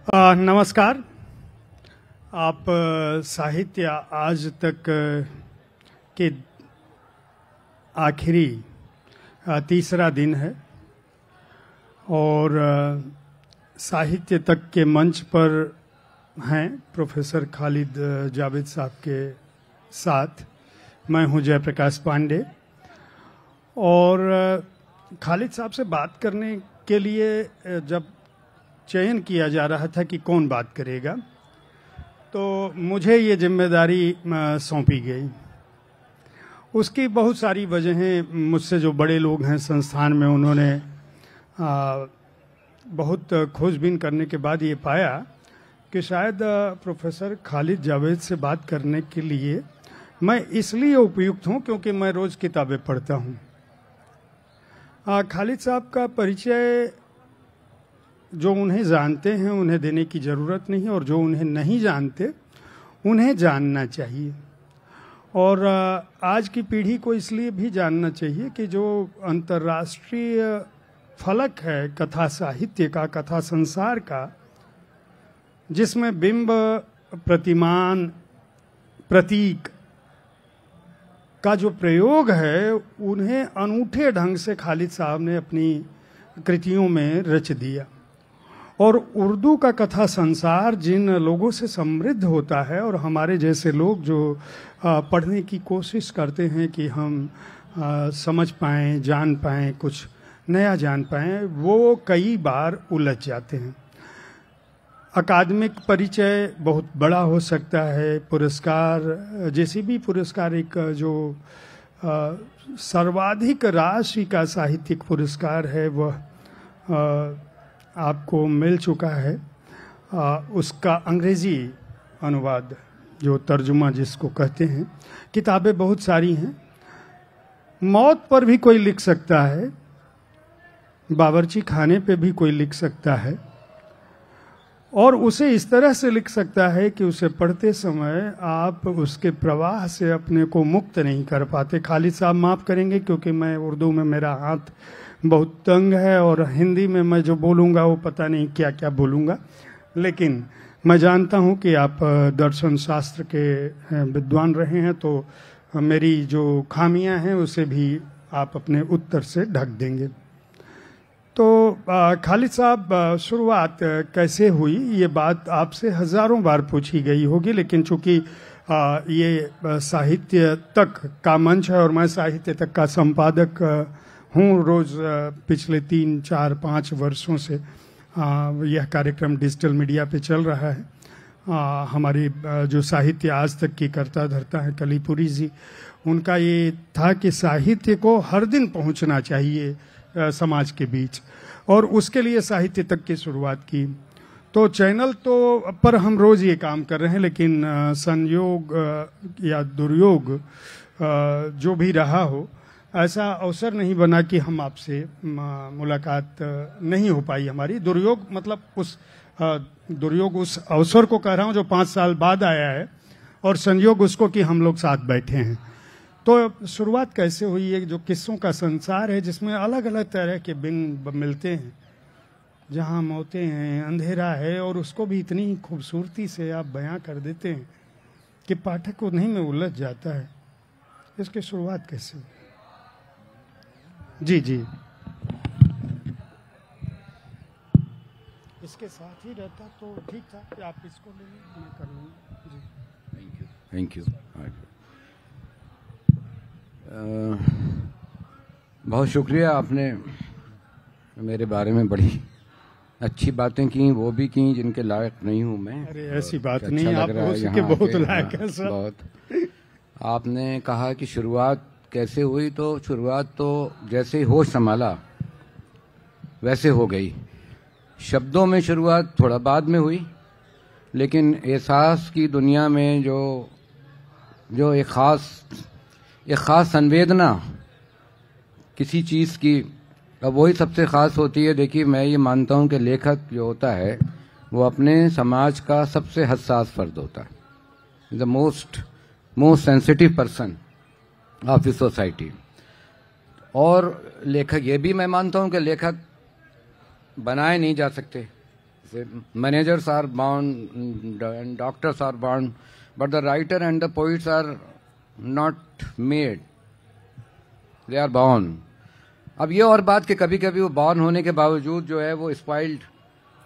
नमस्कार। आप साहित्य आज तक के आखिरी तीसरा दिन है और साहित्य तक के मंच पर हैं प्रोफेसर खालिद जावेद साहब के साथ। मैं हूं जयप्रकाश पांडे और खालिद साहब से बात करने के लिए जब चयन किया जा रहा था कि कौन बात करेगा, तो मुझे ये जिम्मेदारी सौंपी गई। उसकी बहुत सारी वजहें, मुझसे जो बड़े लोग हैं संस्थान में, उन्होंने बहुत खोजबीन करने के बाद ये पाया कि शायद प्रोफेसर खालिद जावेद से बात करने के लिए मैं इसलिए उपयुक्त हूँ क्योंकि मैं रोज़ किताबें पढ़ता हूँ। खालिद साहब का परिचय जो उन्हें जानते हैं उन्हें देने की ज़रूरत नहीं, और जो उन्हें नहीं जानते उन्हें जानना चाहिए। और आज की पीढ़ी को इसलिए भी जानना चाहिए कि जो अंतर्राष्ट्रीय फलक है कथा साहित्य का, कथा संसार का, जिसमें बिंब, प्रतिमान, प्रतीक का जो प्रयोग है, उन्हें अनूठे ढंग से खालिद साहब ने अपनी कृतियों में रच दिया। और उर्दू का कथा संसार जिन लोगों से समृद्ध होता है, और हमारे जैसे लोग जो पढ़ने की कोशिश करते हैं कि हम समझ पाएं, जान पाएं, कुछ नया जान पाएं, वो कई बार उलझ जाते हैं। अकादमिक परिचय बहुत बड़ा हो सकता है, पुरस्कार, जैसे भी पुरस्कार, एक जो सर्वाधिक राशि का साहित्यिक पुरस्कार है वह आपको मिल चुका है। उसका अंग्रेजी अनुवाद, जो तर्जुमा जिसको कहते हैं, किताबें बहुत सारी हैं। मौत पर भी कोई लिख सकता है, बावर्ची खाने पे भी कोई लिख सकता है, और उसे इस तरह से लिख सकता है कि उसे पढ़ते समय आप उसके प्रवाह से अपने को मुक्त नहीं कर पाते। खालिद साहब माफ़ करेंगे क्योंकि मैं उर्दू में मेरा हाथ बहुत तंग है और हिंदी में मैं जो बोलूँगा वो पता नहीं क्या क्या बोलूँगा, लेकिन मैं जानता हूँ कि आप दर्शन शास्त्र के विद्वान रहे हैं, तो मेरी जो खामियां हैं उसे भी आप अपने उत्तर से ढक देंगे। तो खालिद साहब, शुरुआत कैसे हुई ये बात आपसे हज़ारों बार पूछी गई होगी, लेकिन चूंकि ये साहित्य तक का मंच है और मैं साहित्य तक का संपादक हूँ, रोज़ पिछले 3, 4, 5 वर्षों से यह कार्यक्रम डिजिटल मीडिया पे चल रहा है। हमारी जो साहित्य आज तक की करता धरता है कलीपुरी जी, उनका ये था कि साहित्य को हर दिन पहुँचना चाहिए समाज के बीच, और उसके लिए साहित्य तक की शुरुआत की। तो चैनल तो पर हम रोज़ ये काम कर रहे हैं, लेकिन संयोग या दुर्योग जो भी रहा हो, ऐसा अवसर नहीं बना कि हम आपसे मुलाकात नहीं हो पाई हमारी। दुर्योग मतलब उस दुर्योग उस अवसर को कह रहा हूँ जो 5 साल बाद आया है, और संयोग उसको कि हम लोग साथ बैठे हैं। तो शुरुआत कैसे हुई है? जो किस्सों का संसार है जिसमें अलग अलग तरह के बिंब मिलते हैं, जहाँ मौतें हैं, अंधेरा है, और उसको भी इतनी खूबसूरती से आप बयां कर देते हैं कि पाठक उन्हीं में उलझ जाता है। इसकी शुरुआत कैसे हुई? जी जी, इसके साथ ही रहता तो ठीक था कि आप इसको ले लें, मैं कर लूँगा। जी, थैंक यू। बहुत शुक्रिया, आपने मेरे बारे में बड़ी अच्छी बातें की, वो भी की जिनके लायक नहीं हूँ मैं। अरे ऐसी बात अच्छा नहीं, आप उसके बहुत लायक हैं सर। बहुत। आपने कहा कि शुरुआत कैसे हुई, तो शुरुआत तो जैसे ही होश संभाला वैसे हो गई। शब्दों में शुरुआत थोड़ा बाद में हुई, लेकिन एहसास की दुनिया में जो एक ख़ास संवेदना किसी चीज़ की, अब वही सबसे ख़ास होती है। देखिए, मैं ये मानता हूँ कि लेखक जो होता है वो अपने समाज का सबसे हसास फर्द होता है, the most sensitive person of the society. और लेखक, ये भी मैं मानता हूँ कि लेखक बनाए नहीं जा सकते, managers are bound and doctors are bound, but the writer and the poets are not made, they are born. अब ये और बात कि कभी कभी वो बॉर्न होने के बावजूद जो है वो स्पाइल्ड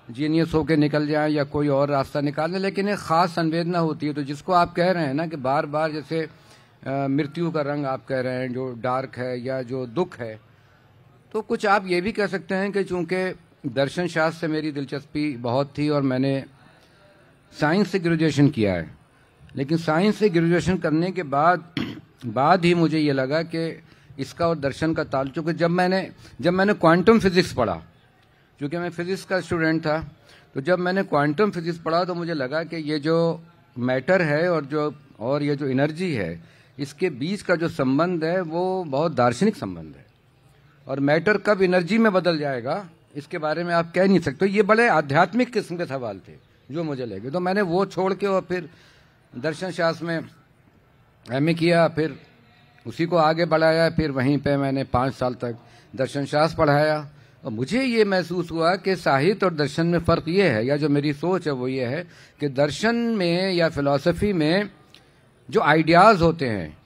जीनियस होके निकल जाए या कोई और रास्ता निकाल ले, लेकिन एक खास संवेदना होती है। तो जिसको आप कह रहे हैं ना कि बार बार जैसे मृत्यु का रंग आप कह रहे हैं जो डार्क है या जो दुख है, तो कुछ आप ये भी कह सकते हैं कि चूंकि दर्शन शास्त्र से मेरी दिलचस्पी बहुत थी और मैंने साइंस से ग्रेजुएशन किया है, लेकिन साइंस से ग्रेजुएशन करने के बाद ही मुझे ये लगा कि इसका और दर्शन का ताल्लुक, क्योंकि जब मैंने क्वांटम फिजिक्स पढ़ा, क्योंकि मैं फिजिक्स का स्टूडेंट था, तो जब मैंने क्वांटम फिजिक्स पढ़ा तो मुझे लगा कि ये जो मैटर है और ये जो एनर्जी है, इसके बीच का जो संबंध है वो बहुत दार्शनिक संबंध है, और मैटर कब एनर्जी में बदल जाएगा इसके बारे में आप कह नहीं सकते। ये बड़े आध्यात्मिक किस्म के सवाल थे जो मुझे लगे, तो मैंने वो छोड़ के और फिर दर्शन शास्त्र में एमए किया, फिर उसी को आगे बढ़ाया, फिर वहीं पे मैंने 5 साल तक दर्शन शास्त्र पढ़ाया। और मुझे ये महसूस हुआ कि साहित्य और दर्शन में फ़र्क ये है, या जो मेरी सोच है वो ये है कि दर्शन में या फिलॉसफी में जो आइडियाज़ होते हैं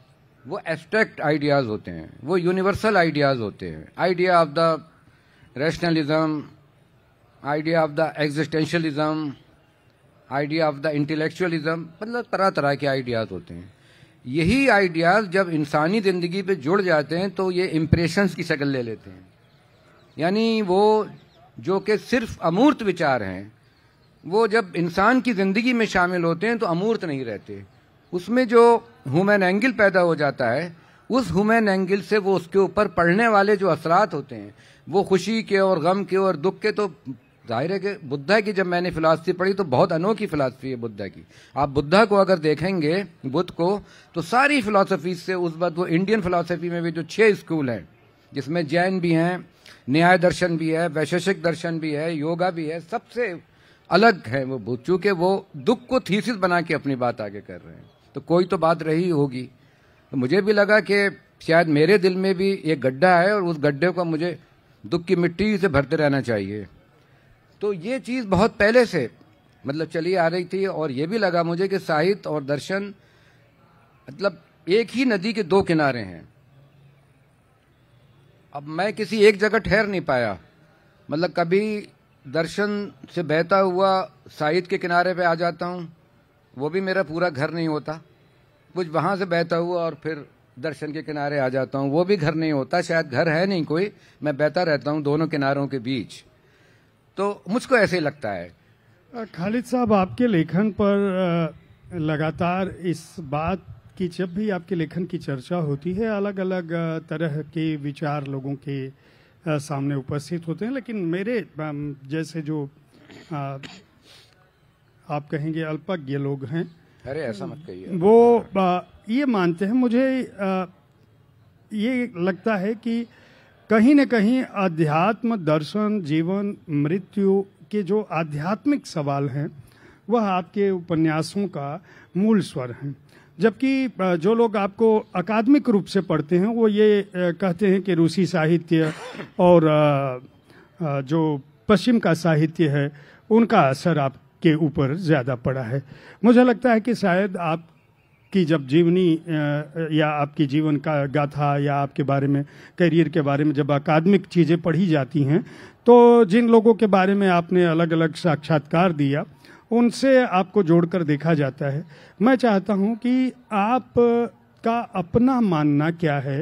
वो एब्स्ट्रैक्ट आइडियाज़ होते हैं, वो यूनिवर्सल आइडियाज़ होते हैं। Idea of the rationalism, idea of the existentialism, idea of the intellectualism, मतलब तरह तरह के आइडियाज़ होते हैं। यही आइडियाज़ जब इंसानी ज़िंदगी पे जुड़ जाते हैं तो ये इम्प्रेशंस की शक्ल ले लेते हैं, यानी वो जो कि सिर्फ अमूर्त विचार हैं, वो जब इंसान की ज़िंदगी में शामिल होते हैं तो अमूर्त नहीं रहते। उसमें जो ह्यूमन एंगल पैदा हो जाता है, उस ह्यूमन एंगल से वो उसके ऊपर पड़ने वाले जो असरात होते हैं, वो खुशी के और गम के और दुख के, तो जाहिर है कि बुद्धा की जब मैंने फिलॉसफी पढ़ी तो बहुत अनोखी फिलॉसफी है बुद्धा की। आप बुद्धा को अगर देखेंगे, बुद्ध को, तो सारी फिलॉसफी से उस वक्त वो इंडियन फिलॉसफी में भी जो 6 स्कूल हैं, जिसमें जैन भी हैं, न्याय दर्शन भी है, वैशेषिक दर्शन भी है, योगा भी है, सबसे अलग है वो बुद्ध, चूंकि वो दुख को थीसिस बना के अपनी बात आगे कर रहे हैं, तो कोई तो बात रही होगी। तो मुझे भी लगा कि शायद मेरे दिल में भी एक गड्ढा है और उस गड्ढे को मुझे दुख की मिट्टी से भरते रहना चाहिए। तो ये चीज़ बहुत पहले से मतलब चली आ रही थी, और ये भी लगा मुझे कि साहित्य और दर्शन मतलब एक ही नदी के 2 किनारे हैं। अब मैं किसी एक जगह ठहर नहीं पाया, मतलब कभी दर्शन से बहता हुआ साहित्य के किनारे पे आ जाता हूँ, वो भी मेरा पूरा घर नहीं होता, कुछ वहाँ से बहता हुआ और फिर दर्शन के किनारे आ जाता हूँ, वो भी घर नहीं होता, शायद घर है नहीं कोई, मैं बहता रहता हूँ दोनों किनारों के बीच। तो मुझको ऐसे ही लगता है। खालिद साहब, आपके लेखन पर लगातार इस बात की, जब भी आपके लेखन की चर्चा होती है, अलग अलग तरह के विचार लोगों के सामने उपस्थित होते हैं, लेकिन मेरे जैसे जो आप कहेंगे अल्पज्ञ लोग हैं, अरे ऐसा मत कहिए, वो ये मानते हैं, मुझे ये लगता है कि कहीं न कहीं अध्यात्म, दर्शन, जीवन, मृत्यु के जो आध्यात्मिक सवाल हैं वह आपके उपन्यासों का मूल स्वर हैं, जबकि जो लोग आपको अकादमिक रूप से पढ़ते हैं वो ये कहते हैं कि रूसी साहित्य और जो पश्चिम का साहित्य है उनका असर आपके ऊपर ज़्यादा पड़ा है। मुझे लगता है कि शायद आपकी जब जीवनी या आपकी जीवन का गाथा या आपके बारे में, करियर के बारे में जब अकादमिक चीज़ें पढ़ी जाती हैं, तो जिन लोगों के बारे में आपने अलग अलग साक्षात्कार दिया उनसे आपको जोड़कर देखा जाता है। मैं चाहता हूं कि आप का अपना मानना क्या है।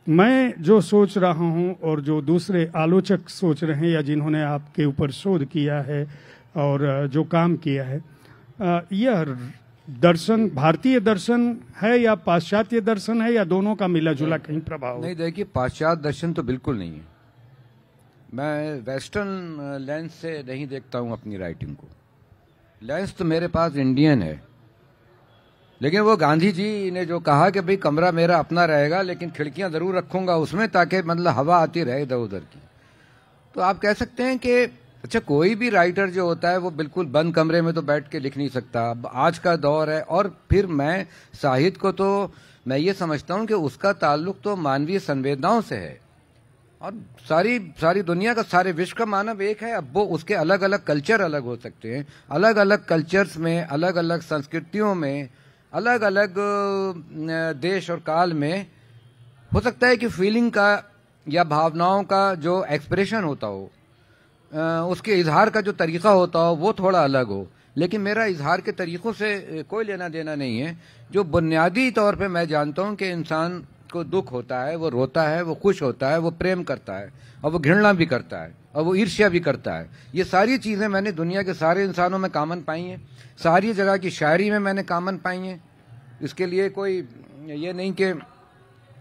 मैं जो सोच रहा हूं और जो दूसरे आलोचक सोच रहे हैं या जिन्होंने आपके ऊपर शोध किया है और जो काम किया है, यह दर्शन भारतीय दर्शन है या पाश्चात्य दर्शन है या दोनों का मिला जुला कहीं प्रभाव? नहीं, देखिए, पाश्चात्य दर्शन तो बिल्कुल नहीं है। मैं वेस्टर्न लेंस से नहीं देखता हूँ अपनी राइटिंग को। लेंस तो मेरे पास इंडियन है, लेकिन वो गांधी जी ने जो कहा कि भाई कमरा मेरा अपना रहेगा लेकिन खिड़कियां जरूर रखूंगा उसमें ताकि मतलब हवा आती रहे इधर उधर की। तो आप कह सकते हैं कि अच्छा, कोई भी राइटर जो होता है वो बिल्कुल बंद कमरे में तो बैठ के लिख नहीं सकता। आज का दौर है, और फिर मैं साहित्य को तो मैं ये समझता हूँ कि उसका ताल्लुक तो मानवीय संवेदनाओं से है। और सारी सारी दुनिया का, सारे विश्व का मानव एक है। अब वो उसके अलग अलग कल्चर अलग हो सकते हैं, अलग अलग कल्चर्स में, अलग अलग संस्कृतियों में, अलग अलग देश और काल में हो सकता है कि फीलिंग का या भावनाओं का जो एक्सप्रेशन होता हो, उसके इजहार का जो तरीका होता हो, वो थोड़ा अलग हो। लेकिन मेरा इजहार के तरीकों से कोई लेना देना नहीं है। जो बुनियादी तौर पे मैं जानता हूं कि इंसान को दुख होता है, वो रोता है, वो खुश होता है, वो प्रेम करता है, और वो घृणा भी करता है, और वो ईर्ष्या भी करता है। ये सारी चीजें मैंने दुनिया के सारे इंसानों में कॉमन पाई हैं, सारी जगह की शायरी में मैंने कॉमन पाई हैं। इसके लिए कोई ये नहीं कि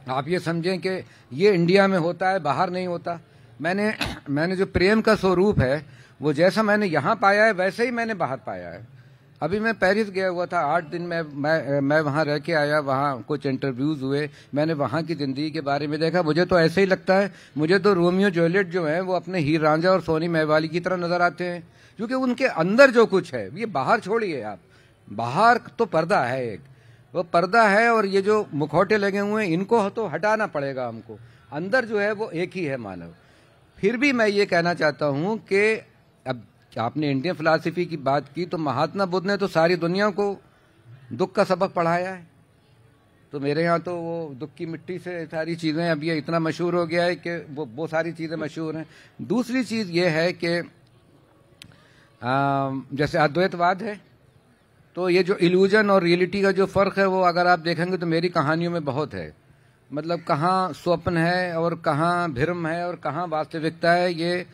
आप ये समझें कि ये इंडिया में होता है, बाहर नहीं होता। मैंने जो प्रेम का स्वरूप है, वो जैसा मैंने यहाँ पाया है वैसे ही मैंने बाहर पाया है। अभी मैं पेरिस गया हुआ था, 8 दिन मैं वहाँ रह के आया, वहाँ कुछ इंटरव्यूज हुए, मैंने वहाँ की जिंदगी के बारे में देखा। मुझे तो ऐसे ही लगता है, मुझे तो रोमियो जूलियट जो है वो अपने हीर रांझा और सोनी महवाली की तरह नजर आते हैं, क्योंकि उनके अंदर जो कुछ है, ये बाहर छोड़िए आप, बाहर तो पर्दा है एक, वो पर्दा है, और ये जो मुखौटे लगे हुए हैं इनको तो हटाना पड़ेगा हमको। अंदर जो है वो एक ही है मानव। फिर भी मैं ये कहना चाहता हूं कि अब आपने इंडियन फिलॉसफी की बात की, तो महात्मा बुद्ध ने तो सारी दुनिया को दुख का सबक पढ़ाया है। तो मेरे यहाँ तो वो दुख की मिट्टी से सारी चीजें, अब ये इतना मशहूर हो गया है कि वो सारी चीजें मशहूर हैं। दूसरी चीज ये है कि जैसे अद्वैतवाद है, तो ये जो इल्यूजन और रियलिटी का जो फर्क है, वो अगर आप देखेंगे तो मेरी कहानियों में बहुत है। मतलब कहाँ स्वप्न है और कहाँ भ्रम है और कहाँ वास्तविकता है, ये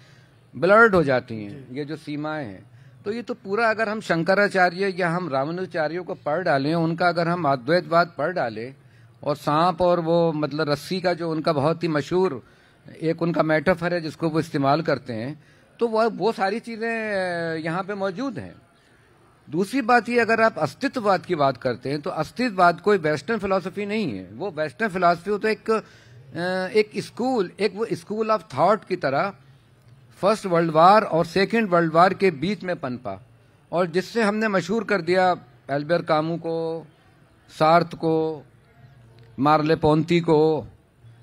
ब्लर्ड हो जाती हैं, ये जो सीमाएं हैं। तो ये तो पूरा, अगर हम शंकराचार्य या हम रामानुजाचार्यों को पढ़ डालें, उनका अगर हम अद्वैतवाद पढ़ डालें, और सांप और वो मतलब रस्सी का जो उनका बहुत ही मशहूर एक उनका मेटाफर है जिसको वो इस्तेमाल करते हैं, तो वो सारी चीजें यहाँ पे मौजूद हैं। दूसरी बात ये, अगर आप अस्तित्ववाद की बात करते हैं, तो अस्तित्ववाद कोई वेस्टर्न फिलॉसफी नहीं है। वो वेस्टर्न फिलॉसफी तो एक वो स्कूल ऑफ थॉट की तरह फर्स्ट वर्ल्ड वार और सेकेंड वर्ल्ड वार के बीच में पनपा, और जिससे हमने मशहूर कर दिया एल्बert कामू को, सार्थ को, मार्ले पोंती को,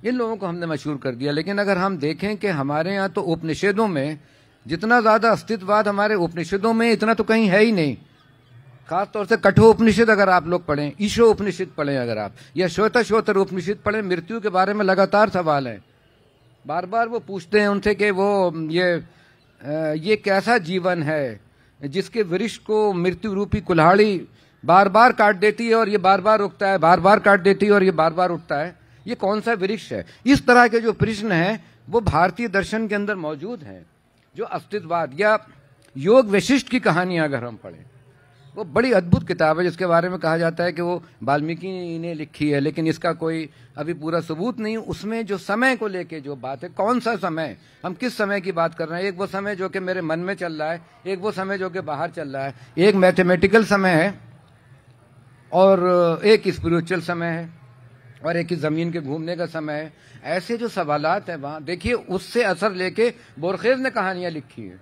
इन लोगों को हमने मशहूर कर दिया। लेकिन अगर हम देखें कि हमारे यहाँ तो उपनिषदों में जितना ज्यादा अस्तित्ववाद हमारे उपनिषदों में, इतना तो कहीं है ही नहीं। खासतौर से कठोपनिषद अगर आप लोग पढ़ें, ईशो उपनिषद पढ़ें अगर आप, या श्वेतशोतर उपनिषद पढ़ें, मृत्यु के बारे में लगातार सवाल है। बार बार वो पूछते हैं उनसे कि वो ये कैसा जीवन है जिसके वृक्ष को मृत्यु रूपी कुल्हाड़ी बार बार काट देती है और ये बार बार उगता है, बार बार काट देती है और ये बार बार उठता है, ये कौन सा वृक्ष है? इस तरह के जो प्रश्न हैं वो भारतीय दर्शन के अंदर मौजूद हैं। जो अस्तित्ववाद या योग वशिष्ठ की कहानियां अगर हम पढ़ें, वो बड़ी अद्भुत किताब है, जिसके बारे में कहा जाता है कि वो वाल्मीकि ने लिखी है, लेकिन इसका कोई अभी पूरा सबूत नहीं। उसमें जो समय को लेके जो बात है, कौन सा समय, हम किस समय की बात कर रहे हैं, एक वो समय जो कि मेरे मन में चल रहा है, एक वो समय जो कि बाहर चल रहा है, एक मैथमेटिकल समय है और एक स्पिरिचुअल समय है और एक ही जमीन के घूमने का समय है। ऐसे जो सवालात है वहां देखिए, उससे असर लेके बोरखेज ने कहानियां लिखी है।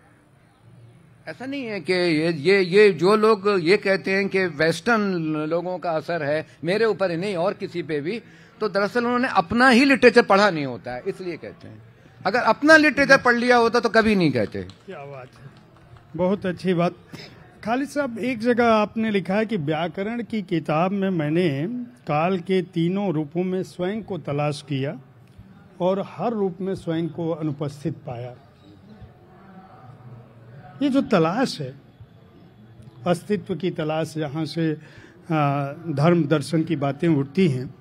ऐसा नहीं है कि ये जो लोग ये कहते हैं कि वेस्टर्न लोगों का असर है मेरे ऊपर ही नहीं और किसी पे भी, तो दरअसल उन्होंने अपना ही लिटरेचर पढ़ा नहीं होता है, इसलिए कहते हैं। अगर अपना लिटरेचर पढ़ लिया होता तो कभी नहीं कहते। क्या बात है, बहुत अच्छी बात। खालिद साहब, एक जगह आपने लिखा है कि व्याकरण की किताब में मैंने काल के तीनों रूपों में स्वयं को तलाश किया और हर रूप में स्वयं को अनुपस्थित पाया। ये जो तलाश है, अस्तित्व की तलाश, जहाँ से धर्म दर्शन की बातें उठती हैं,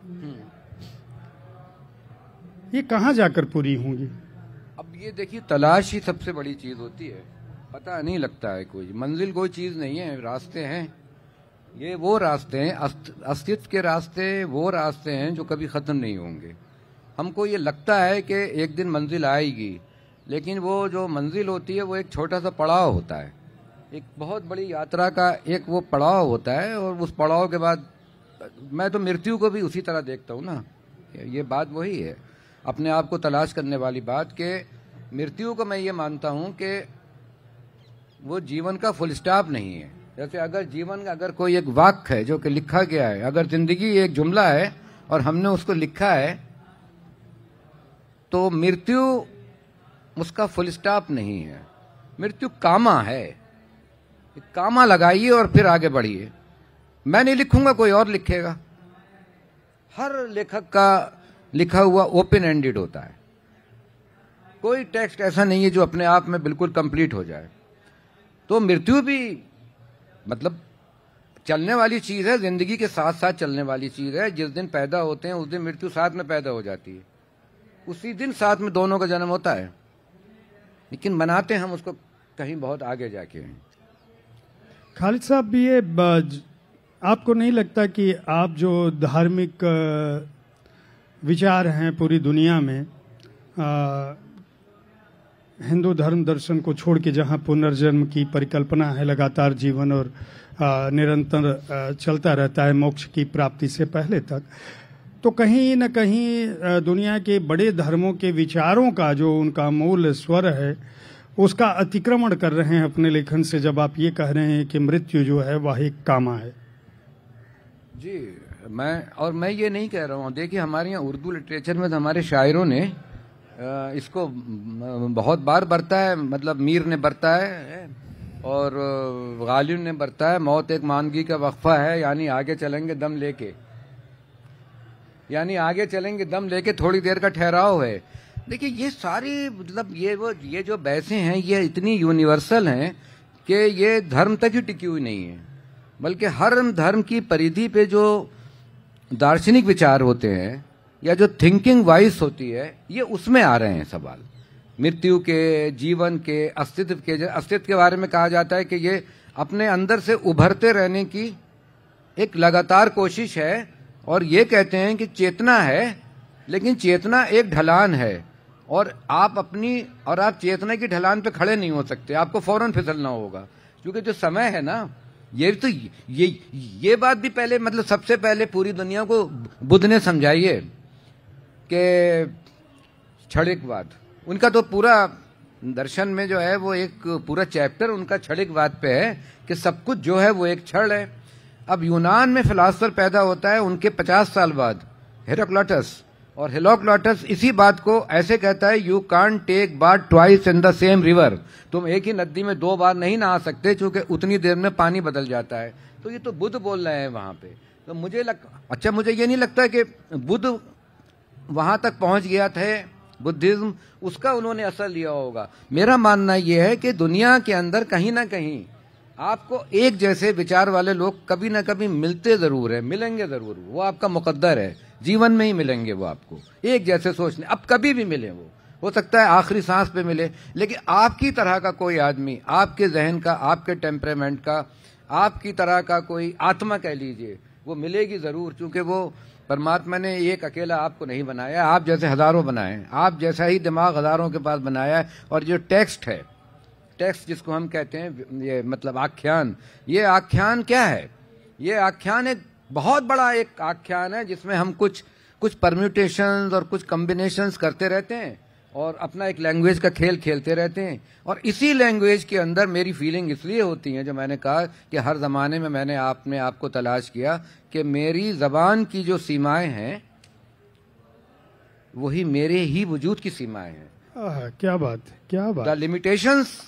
ये कहाँ जाकर पूरी होंगी? अब ये देखिए, तलाश ही सबसे बड़ी चीज होती है। पता नहीं लगता है, कोई मंजिल कोई चीज नहीं है, रास्ते हैं। ये वो रास्ते हैं, अस्तित्व के रास्ते, वो रास्ते हैं जो कभी खत्म नहीं होंगे। हमको ये लगता है कि एक दिन मंजिल आएगी, लेकिन वो जो मंजिल होती है वो एक छोटा सा पड़ाव होता है, एक बहुत बड़ी यात्रा का एक वो पड़ाव होता है। और उस पड़ाव के बाद मैं तो मृत्यु को भी उसी तरह देखता हूँ ना। ये बात वही है, अपने आप को तलाश करने वाली बात, के मृत्यु को मैं ये मानता हूँ कि वो जीवन का फुल स्टॉप नहीं है। जैसे अगर जीवन का अगर कोई एक वाक्य है जो कि लिखा गया है, अगर जिंदगी एक जुमला है और हमने उसको लिखा है, तो मृत्यु उसका फुल स्टॉप नहीं है, मृत्यु कामा है। कामा लगाइए और फिर आगे बढ़िए। मैं नहीं लिखूंगा, कोई और लिखेगा। हर लेखक का लिखा हुआ ओपन एंडेड होता है। कोई टेक्स्ट ऐसा नहीं है जो अपने आप में बिल्कुल कंप्लीट हो जाए। तो मृत्यु भी मतलब चलने वाली चीज है, जिंदगी के साथ साथ चलने वाली चीज है। जिस दिन पैदा होते हैं उस दिन मृत्यु साथ में पैदा हो जाती है, उसी दिन साथ में दोनों का जन्म होता है। लेकिन मनाते हम उसको कहीं बहुत आगे जाके। खालिद साहब, ये आपको नहीं लगता कि आप जो धार्मिक विचार हैं पूरी दुनिया में, हिंदू धर्म दर्शन को छोड़ के जहां पुनर्जन्म की परिकल्पना है, लगातार जीवन और निरंतर चलता रहता है मोक्ष की प्राप्ति से पहले तक, तो कहीं न कहीं दुनिया के बड़े धर्मों के विचारों का जो उनका मूल स्वर है उसका अतिक्रमण कर रहे हैं अपने लेखन से, जब आप ये कह रहे हैं कि मृत्यु जो है वह एक कामा है। जी, मैं ये नहीं कह रहा हूँ। देखिए, हमारे यहाँ उर्दू लिटरेचर में तो हमारे शायरों ने इसको बहुत बार बरता है। मतलब मीर ने बरता है और गालिब ने बरता है, मौत एक मानगी का वक्फा है, यानी आगे चलेंगे दम लेके, यानी आगे चलेंगे दम लेके, थोड़ी देर का ठहराव है। देखिए, ये सारी मतलब ये जो बहसें हैं ये इतनी यूनिवर्सल हैं कि ये धर्म तक ही टिकी हुई नहीं है, बल्कि हर धर्म की परिधि पे जो दार्शनिक विचार होते हैं या जो थिंकिंग वाइज होती है, ये उसमें आ रहे हैं सवाल। मृत्यु के, जीवन के, अस्तित्व के बारे में कहा जाता है कि ये अपने अंदर से उभरते रहने की एक लगातार कोशिश है। और ये कहते हैं कि चेतना है, लेकिन चेतना एक ढलान है और आप चेतना की ढलान पे खड़े नहीं हो सकते, आपको फौरन फिसलना होगा। क्योंकि जो समय है ना, ये बात भी पहले मतलब सबसे पहले पूरी दुनिया को बुद्ध ने समझाई है कि क्षणिकवाद, उनका तो पूरा दर्शन में जो है वो एक पूरा चैप्टर उनका क्षणिकवाद पे है कि सब कुछ जो है वो एक क्षण है। अब यूनान में फिलासफर पैदा होता है उनके 50 साल बाद, हेराक्लिटस, और हेराक्लिटस इसी बात को ऐसे कहता है, you can't take bath twice in the same river, तुम एक ही नदी में 2 बार नहीं नहा सकते क्योंकि उतनी देर में पानी बदल जाता है। तो ये तो बुद्ध बोल रहे हैं वहां पे। तो मुझे ये नहीं लगता कि बुद्ध वहां तक पहुंच गया था, बुद्धिज्म उसका उन्होंने असर लिया होगा। मेरा मानना यह है कि दुनिया के अंदर कहीं ना कहीं आपको एक जैसे विचार वाले लोग कभी ना कभी मिलते जरूर है, मिलेंगे जरूर, वो आपका मुकद्दर है, जीवन में ही मिलेंगे वो आपको एक जैसे सोचने। अब कभी भी मिले, वो हो सकता है आखिरी सांस पे मिले, लेकिन आपकी तरह का कोई आदमी, आपके जहन का, आपके टेम्परामेंट का, आपकी तरह का कोई आत्मा कह लीजिए, वो मिलेगी जरूर। क्योंकि वो परमात्मा ने एक अकेला आपको नहीं बनाया, आप जैसे हजारों बनाए, आप जैसा ही दिमाग हजारों के पास बनाया है। और जो टेक्स्ट है, टेक्स्ट जिसको हम कहते हैं, ये मतलब आख्यान, ये आख्यान क्या है? ये आख्यान एक बहुत बड़ा एक आख्यान है जिसमें हम कुछ परम्यूटेशंस और कुछ कॉम्बिनेशंस करते रहते हैं और अपना एक लैंग्वेज का खेल खेलते रहते हैं। और इसी लैंग्वेज के अंदर मेरी फीलिंग इसलिए होती है, जो मैंने कहा कि हर जमाने में मैंने अपने आप को तलाश किया कि मेरी जबान की जो सीमाएं हैं वही मेरे ही वजूद की सीमाएं हैं। क्या बात, क्या बात। The limitations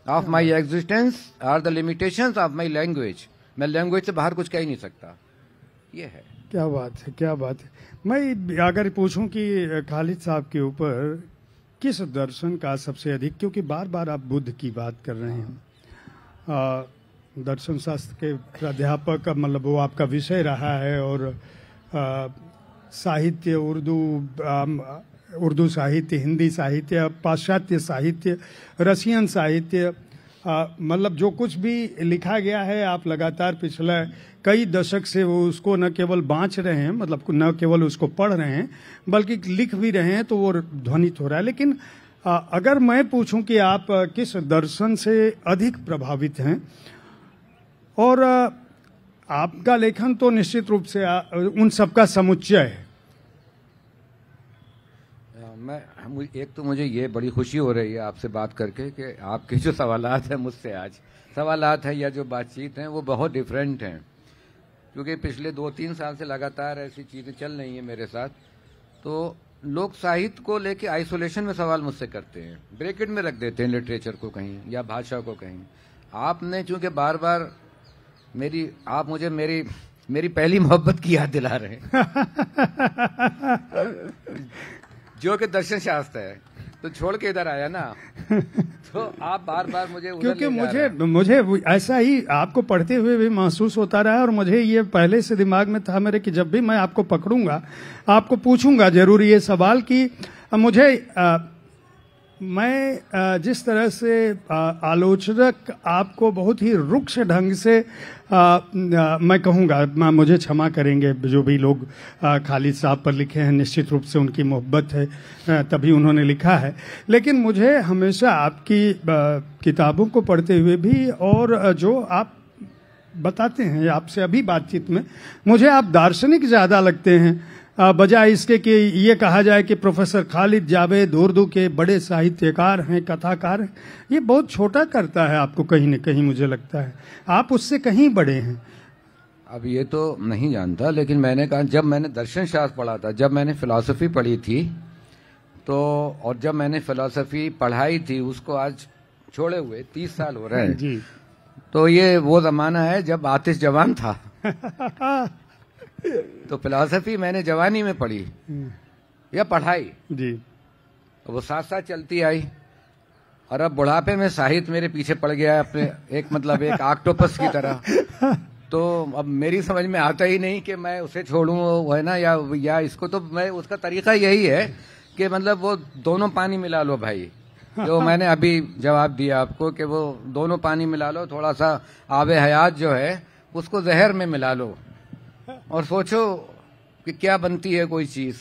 of my existence are the limitations of my language. मैं लैंग्वेज से बाहर कुछ कह ही नहीं सकता। ये है। क्या बात है, क्या बात है। मैं अगर पूछूं कि खालिद साहब के ऊपर किस दर्शन का सबसे अधिक, क्योंकि बार बार आप बुद्ध की बात कर रहे हैं, दर्शन शास्त्र के प्राध्यापक, मतलब वो आपका विषय रहा है, और साहित्य, उर्दू साहित्य, हिंदी साहित्य, पाश्चात्य साहित्य, रशियन साहित्य, मतलब जो कुछ भी लिखा गया है आप लगातार पिछले कई दशक से वो उसको न केवल बांच रहे हैं, मतलब न केवल उसको पढ़ रहे हैं बल्कि लिख भी रहे हैं, तो वो ध्वनित हो रहा है। लेकिन अगर मैं पूछूं कि आप किस दर्शन से अधिक प्रभावित हैं, और आपका लेखन तो निश्चित रूप से उन सबका समुच्चय है। एक तो मुझे ये बड़ी खुशी हो रही है आपसे बात करके कि आपके जो सवालात हैं मुझसे, आज सवालात हैं या जो बातचीत हैं वो बहुत डिफरेंट हैं, क्योंकि पिछले 2-3 साल से लगातार ऐसी चीज़ें चल रही हैं मेरे साथ। तो लोग साहित्य को लेके आइसोलेशन में सवाल मुझसे करते हैं, ब्रैकेट में रख देते हैं लिटरेचर को कहीं या भाषा को कहीं। आपने चूंकि बार बार आप मुझे मेरी पहली मोहब्बत की याद दिला रहे हैं जो कि दर्शन शास्त्र है, तो छोड़ के इधर आया ना तो आप बार बार मुझे उधर क्योंकि ले जा रहे मुझे ऐसा ही आपको पढ़ते हुए भी महसूस होता रहा, और मुझे ये पहले से दिमाग में था मेरे कि जब भी मैं आपको पकड़ूंगा आपको पूछूंगा जरूर ये सवाल कि मुझे मैं जिस तरह से आलोचक आपको बहुत ही रुक्ष ढंग से मैं कहूँगा, मुझे क्षमा करेंगे जो भी लोग खालिद साहब पर लिखे हैं, निश्चित रूप से उनकी मोहब्बत है तभी उन्होंने लिखा है, लेकिन मुझे हमेशा आपकी किताबों को पढ़ते हुए भी और जो आप बताते हैं आपसे अभी बातचीत में, मुझे आप दार्शनिक ज़्यादा लगते हैं बजाय इसके कि ये कहा जाए कि प्रोफेसर खालिद जावेद उर्दू के बड़े साहित्यकार हैं, कथाकार हैं। ये बहुत छोटा करता है आपको कहीं न कहीं, मुझे लगता है आप उससे कहीं बड़े हैं। अब ये तो नहीं जानता, लेकिन मैंने कहा जब मैंने दर्शन शास्त्र पढ़ा था, जब मैंने फिलॉसफी पढ़ी थी तो, और जब मैंने फिलॉसफी पढ़ाई थी उसको आज छोड़े हुए 30 साल हो रहे हैं जी। तो ये वो जमाना है जब आतिश जवान था तो फिलॉसफी मैंने जवानी में पढ़ी या पढ़ाई जी, वो साथ साथ चलती आई, और अब बुढ़ापे में साहित्य मेरे पीछे पड़ गया है अपने एक ऑक्टोपस की तरह। तो अब मेरी समझ में आता ही नहीं कि मैं उसे छोड़ूं, वो है ना, या इसको। तो मैं उसका तरीका यही है कि मतलब वो दोनों पानी मिला लो भाई, जो मैंने अभी जवाब दिया आपको कि वो दोनों पानी मिला लो, थोड़ा सा आबे हयात जो है उसको जहर में मिला लो और सोचो कि क्या बनती है कोई चीज।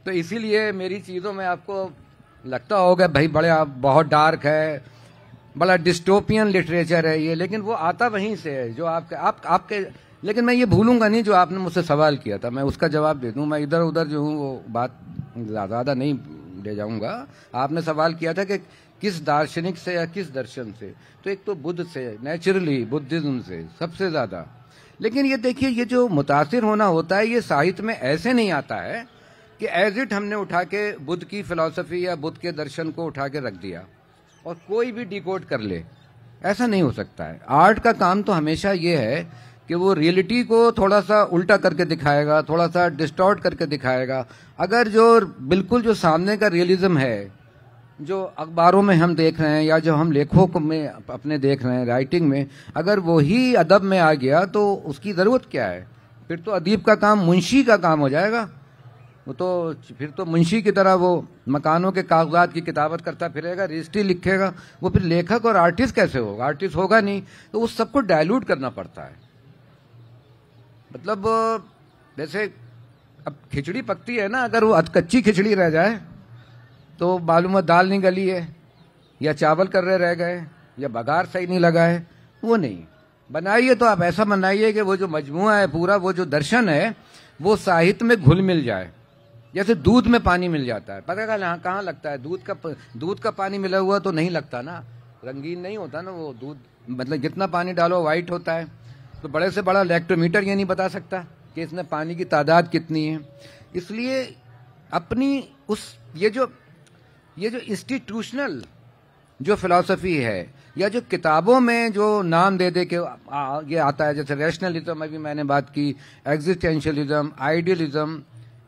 तो इसीलिए मेरी चीजों में आपको लगता होगा भाई बहुत डार्क है, बड़ा डिस्टोपियन लिटरेचर है ये, लेकिन वो आता वहीं से है जो आपके लेकिन मैं ये भूलूंगा नहीं जो आपने मुझसे सवाल किया था, मैं उसका जवाब दे दूं। मैं इधर उधर जो हूँ वो बात ज्यादा नहीं ले जाऊंगा। आपने सवाल किया था कि किस दार्शनिक से या किस दर्शन से, तो एक तो बुद्ध से, नेचुरली बुद्धिज्म से सबसे ज्यादा। लेकिन ये देखिए, ये जो मुतासिर होना होता है ये साहित्य में ऐसे नहीं आता है कि एज इट हमने उठा के बुद्ध की फिलॉसफी या बुद्ध के दर्शन को उठा के रख दिया और कोई भी डिकोड कर ले, ऐसा नहीं हो सकता है। आर्ट का काम तो हमेशा ये है कि वो रियलिटी को थोड़ा सा उल्टा करके दिखाएगा, थोड़ा सा डिस्टॉर्ट करके दिखाएगा। अगर जो बिल्कुल जो सामने का रियलिज्म है जो अखबारों में हम देख रहे हैं या जो हम लेखों में अपने देख रहे हैं राइटिंग में, अगर वो ही अदब में आ गया तो उसकी जरूरत क्या है? फिर तो अदीब का काम मुंशी का काम हो जाएगा। वो तो फिर तो मुंशी की तरह वो मकानों के कागजात की किताबत करता फिरेगा, रजिस्ट्री लिखेगा। वो फिर लेखक और आर्टिस्ट कैसे होगा? आर्टिस्ट होगा नहीं। तो उस सबको डायल्यूट करना पड़ता है। मतलब जैसे अब खिचड़ी पकती है ना, अगर वो कच्ची खिचड़ी रह जाए तो मालूम है दाल नहीं गली है या चावल कर रह गए या बघार सही नहीं लगा है। वो नहीं बनाइए तो आप ऐसा बनाइए कि वो जो मजमुआ है पूरा, वो जो दर्शन है वो साहित्य में घुल मिल जाए। जैसे दूध में पानी मिल जाता है, पता कहाँ लगता है? दूध का पानी मिला हुआ तो नहीं लगता ना, रंगीन नहीं होता ना वो दूध। मतलब जितना पानी डालो वाइट होता है। तो बड़े से बड़ा लैक्टोमीटर ये नहीं बता सकता कि इसमें पानी की तादाद कितनी है। इसलिए अपनी ये जो इंस्टीट्यूशनल जो फिलॉसफी है या जो किताबों में जो नाम दे के ये आता है, जैसे रैशनलिज्म अभी मैंने बात की, एग्जिस्टेंशियलिज्म, आइडियलिज्म,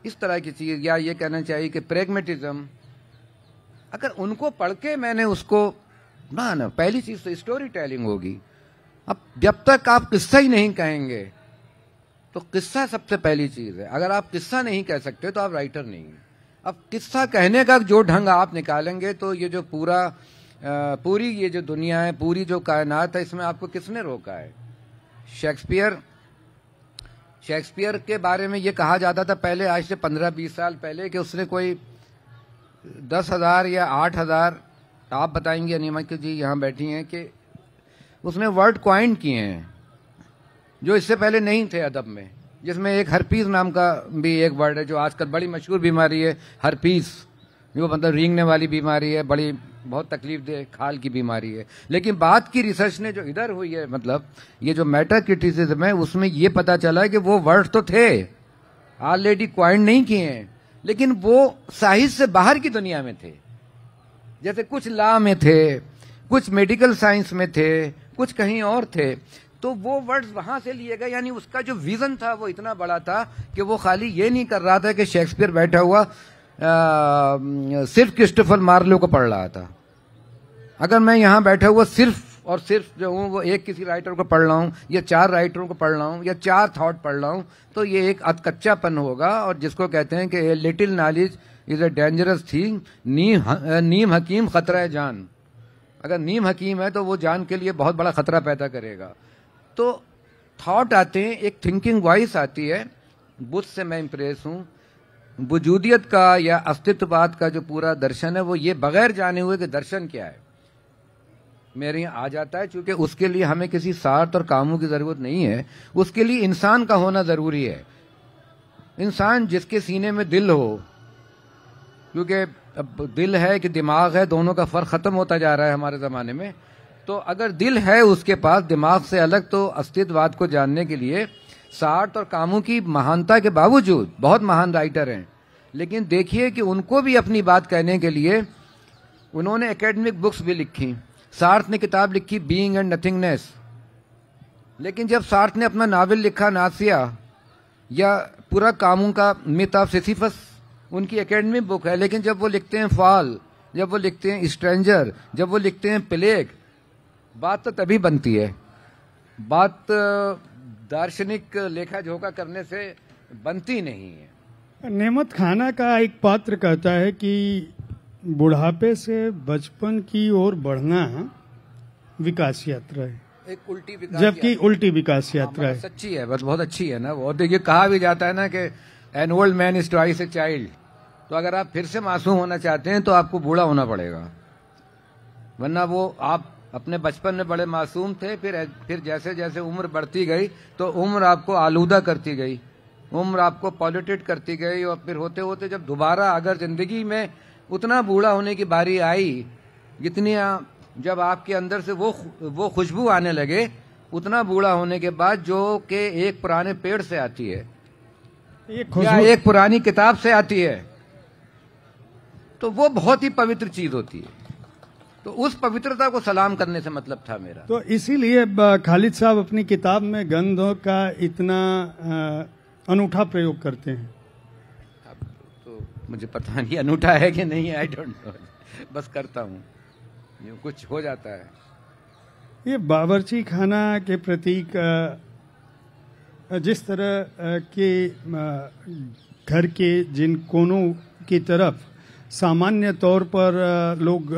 इस तरह की चीज, या ये कहना चाहिए कि प्रेगमेटिज्म, अगर उनको पढ़ के मैंने उसको ना पहली चीज तो स्टोरी टेलिंग होगी। अब जब तक आप किस्सा ही नहीं कहेंगे तो किस्सा सबसे पहली चीज है। अगर आप किस्सा नहीं कह सकते तो आप राइटर नहीं हैं। अब किस्सा कहने का जो ढंग आप निकालेंगे तो ये जो पूरी ये जो दुनिया है, पूरी जो कायनात है, इसमें आपको किसने रोका है? शेक्सपियर के बारे में ये कहा जाता था पहले, आज से 15-20 साल पहले, कि उसने कोई 10,000 या 8,000, आप बताएंगे अनिमा जी यहाँ बैठी हैं, कि उसने वर्ड क्वाइन किए हैं जो इससे पहले नहीं थे अदब में। जिसमें एक हर्पीस नाम का भी एक वर्ड है जो आजकल बड़ी मशहूर बीमारी है, हर्पीस, जो मतलब रेंगने वाली बीमारी है, बड़ी बहुत तकलीफ दे खाल की बीमारी है। लेकिन बात की रिसर्च ने जो इधर हुई है, मतलब ये जो मेटा क्रिटिसिज्म है, उसमें ये पता चला है कि वो वर्ड तो थे ऑलरेडी क्वाइन नहीं किए हैं, लेकिन वो साहित्य से बाहर की दुनिया में थे। जैसे कुछ लॉ में थे, कुछ मेडिकल साइंस में थे, कुछ कहीं और थे, तो वो वर्ड्स वहां से लिए गए। यानी उसका जो विजन था वो इतना बड़ा था कि वो खाली ये नहीं कर रहा था कि शेक्सपियर बैठा हुआ सिर्फ क्रिस्टोफर मार्लो को पढ़ रहा था। अगर मैं यहाँ बैठा हुआ सिर्फ और सिर्फ जो हूँ वो एक किसी राइटर को पढ़ रहा हूँ या 4 राइटरों को पढ़ रहा हूँ या 4 थॉट पढ़ रहा हूँ, तो ये एक अधकच्चापन होगा। और जिसको कहते हैं कि little knowledge is a dangerous thing, नीम हकीम खतरा है जान। अगर नीम हकीम है तो वो जान के लिए बहुत बड़ा खतरा पैदा करेगा। तो थॉट आते हैं, एक थिंकिंग वॉइस आती है। बुद्ध से मैं इम्प्रेस हूँ। वजूदियत का या अस्तित्ववाद का जो पूरा दर्शन है वो ये बगैर जाने हुए कि दर्शन क्या है मेरे यहाँ आ जाता है, क्योंकि उसके लिए हमें किसी सार्थ और कामों की जरूरत नहीं है। उसके लिए इंसान का होना जरूरी है। इंसान जिसके सीने में दिल हो, क्योंकि अब दिल है कि दिमाग है, दोनों का फर्क खत्म होता जा रहा है हमारे जमाने में। तो अगर दिल है उसके पास दिमाग से अलग, तो अस्तित्ववाद को जानने के लिए सार्थ और कामों की महानता के बावजूद बहुत महान राइटर हैं, लेकिन देखिए कि उनको भी अपनी बात कहने के लिए उन्होंने एकेडमिक बुक्स भी लिखी। सार्थ ने किताब लिखी बीइंग एंड नथिंगनेस, लेकिन जब सार्थ ने अपना नावल लिखा नासिया या पूरा कामों का मिथ ऑफ सिसिफस, उनकी एकेडमिक बुक है, लेकिन जब वो लिखते हैं फॉल, जब वो लिखते हैं स्ट्रेंजर, जब वो लिखते हैं प्लेग, बात तो तभी बनती है। बात दार्शनिक लेखा जोखा करने से बनती नहीं है। नेमत खाना का एक पात्र कहता है कि बुढ़ापे से बचपन की ओर बढ़ना विकास यात्रा है, एक उल्टी विकास, जबकि उल्टी विकास यात्रा है। सच्ची है, बस बहुत अच्छी है ना वो। देखिए कहा भी जाता है ना कि an old man is twice a child. तो अगर आप फिर से मासूम होना चाहते हैं तो आपको बूढ़ा होना पड़ेगा, वरना वो आप अपने बचपन में बड़े मासूम थे, फिर जैसे जैसे उम्र बढ़ती गई तो उम्र आपको आलूदा करती गई, उम्र आपको पॉल्यूटेड करती गई, और फिर होते होते जब दोबारा अगर जिंदगी में उतना बूढ़ा होने की बारी आई, जितनी जब आपके अंदर से वो खुशबू आने लगे, उतना बूढ़ा होने के बाद जो कि एक पुराने पेड़ से आती है या एक पुरानी किताब से आती है, तो वो बहुत ही पवित्र चीज होती है। तो उस पवित्रता को सलाम करने से मतलब था मेरा। तो इसीलिए खालिद साहब अपनी किताब में गंधों का इतना अनूठा प्रयोग करते हैं। अब तो मुझे पता नहीं अनूठा है कि नहीं है, आई डोंट नो, बस करता हूँ, यूँ कुछ हो जाता है। ये बावर्ची खाना के प्रतीक जिस तरह के घर के जिन कोनों की तरफ सामान्य तौर पर लोग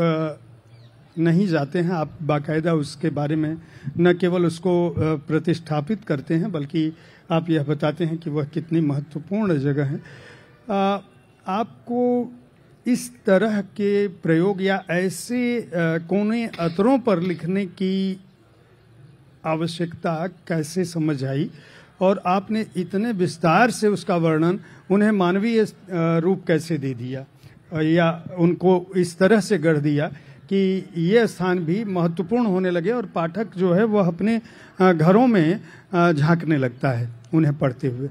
नहीं जाते हैं, आप बाकायदा उसके बारे में न केवल उसको प्रतिष्ठापित करते हैं, बल्कि आप यह बताते हैं कि वह कितनी महत्वपूर्ण जगह है। आपको इस तरह के प्रयोग या ऐसे कोने अतरों पर लिखने की आवश्यकता कैसे समझ आई, और आपने इतने विस्तार से उसका वर्णन उन्हें मानवीय रूप कैसे दे दिया, या उनको इस तरह से गढ़ दिया कि ये स्थान भी महत्वपूर्ण होने लगे और पाठक जो है वह अपने घरों में झांकने लगता है उन्हें पढ़ते हुए?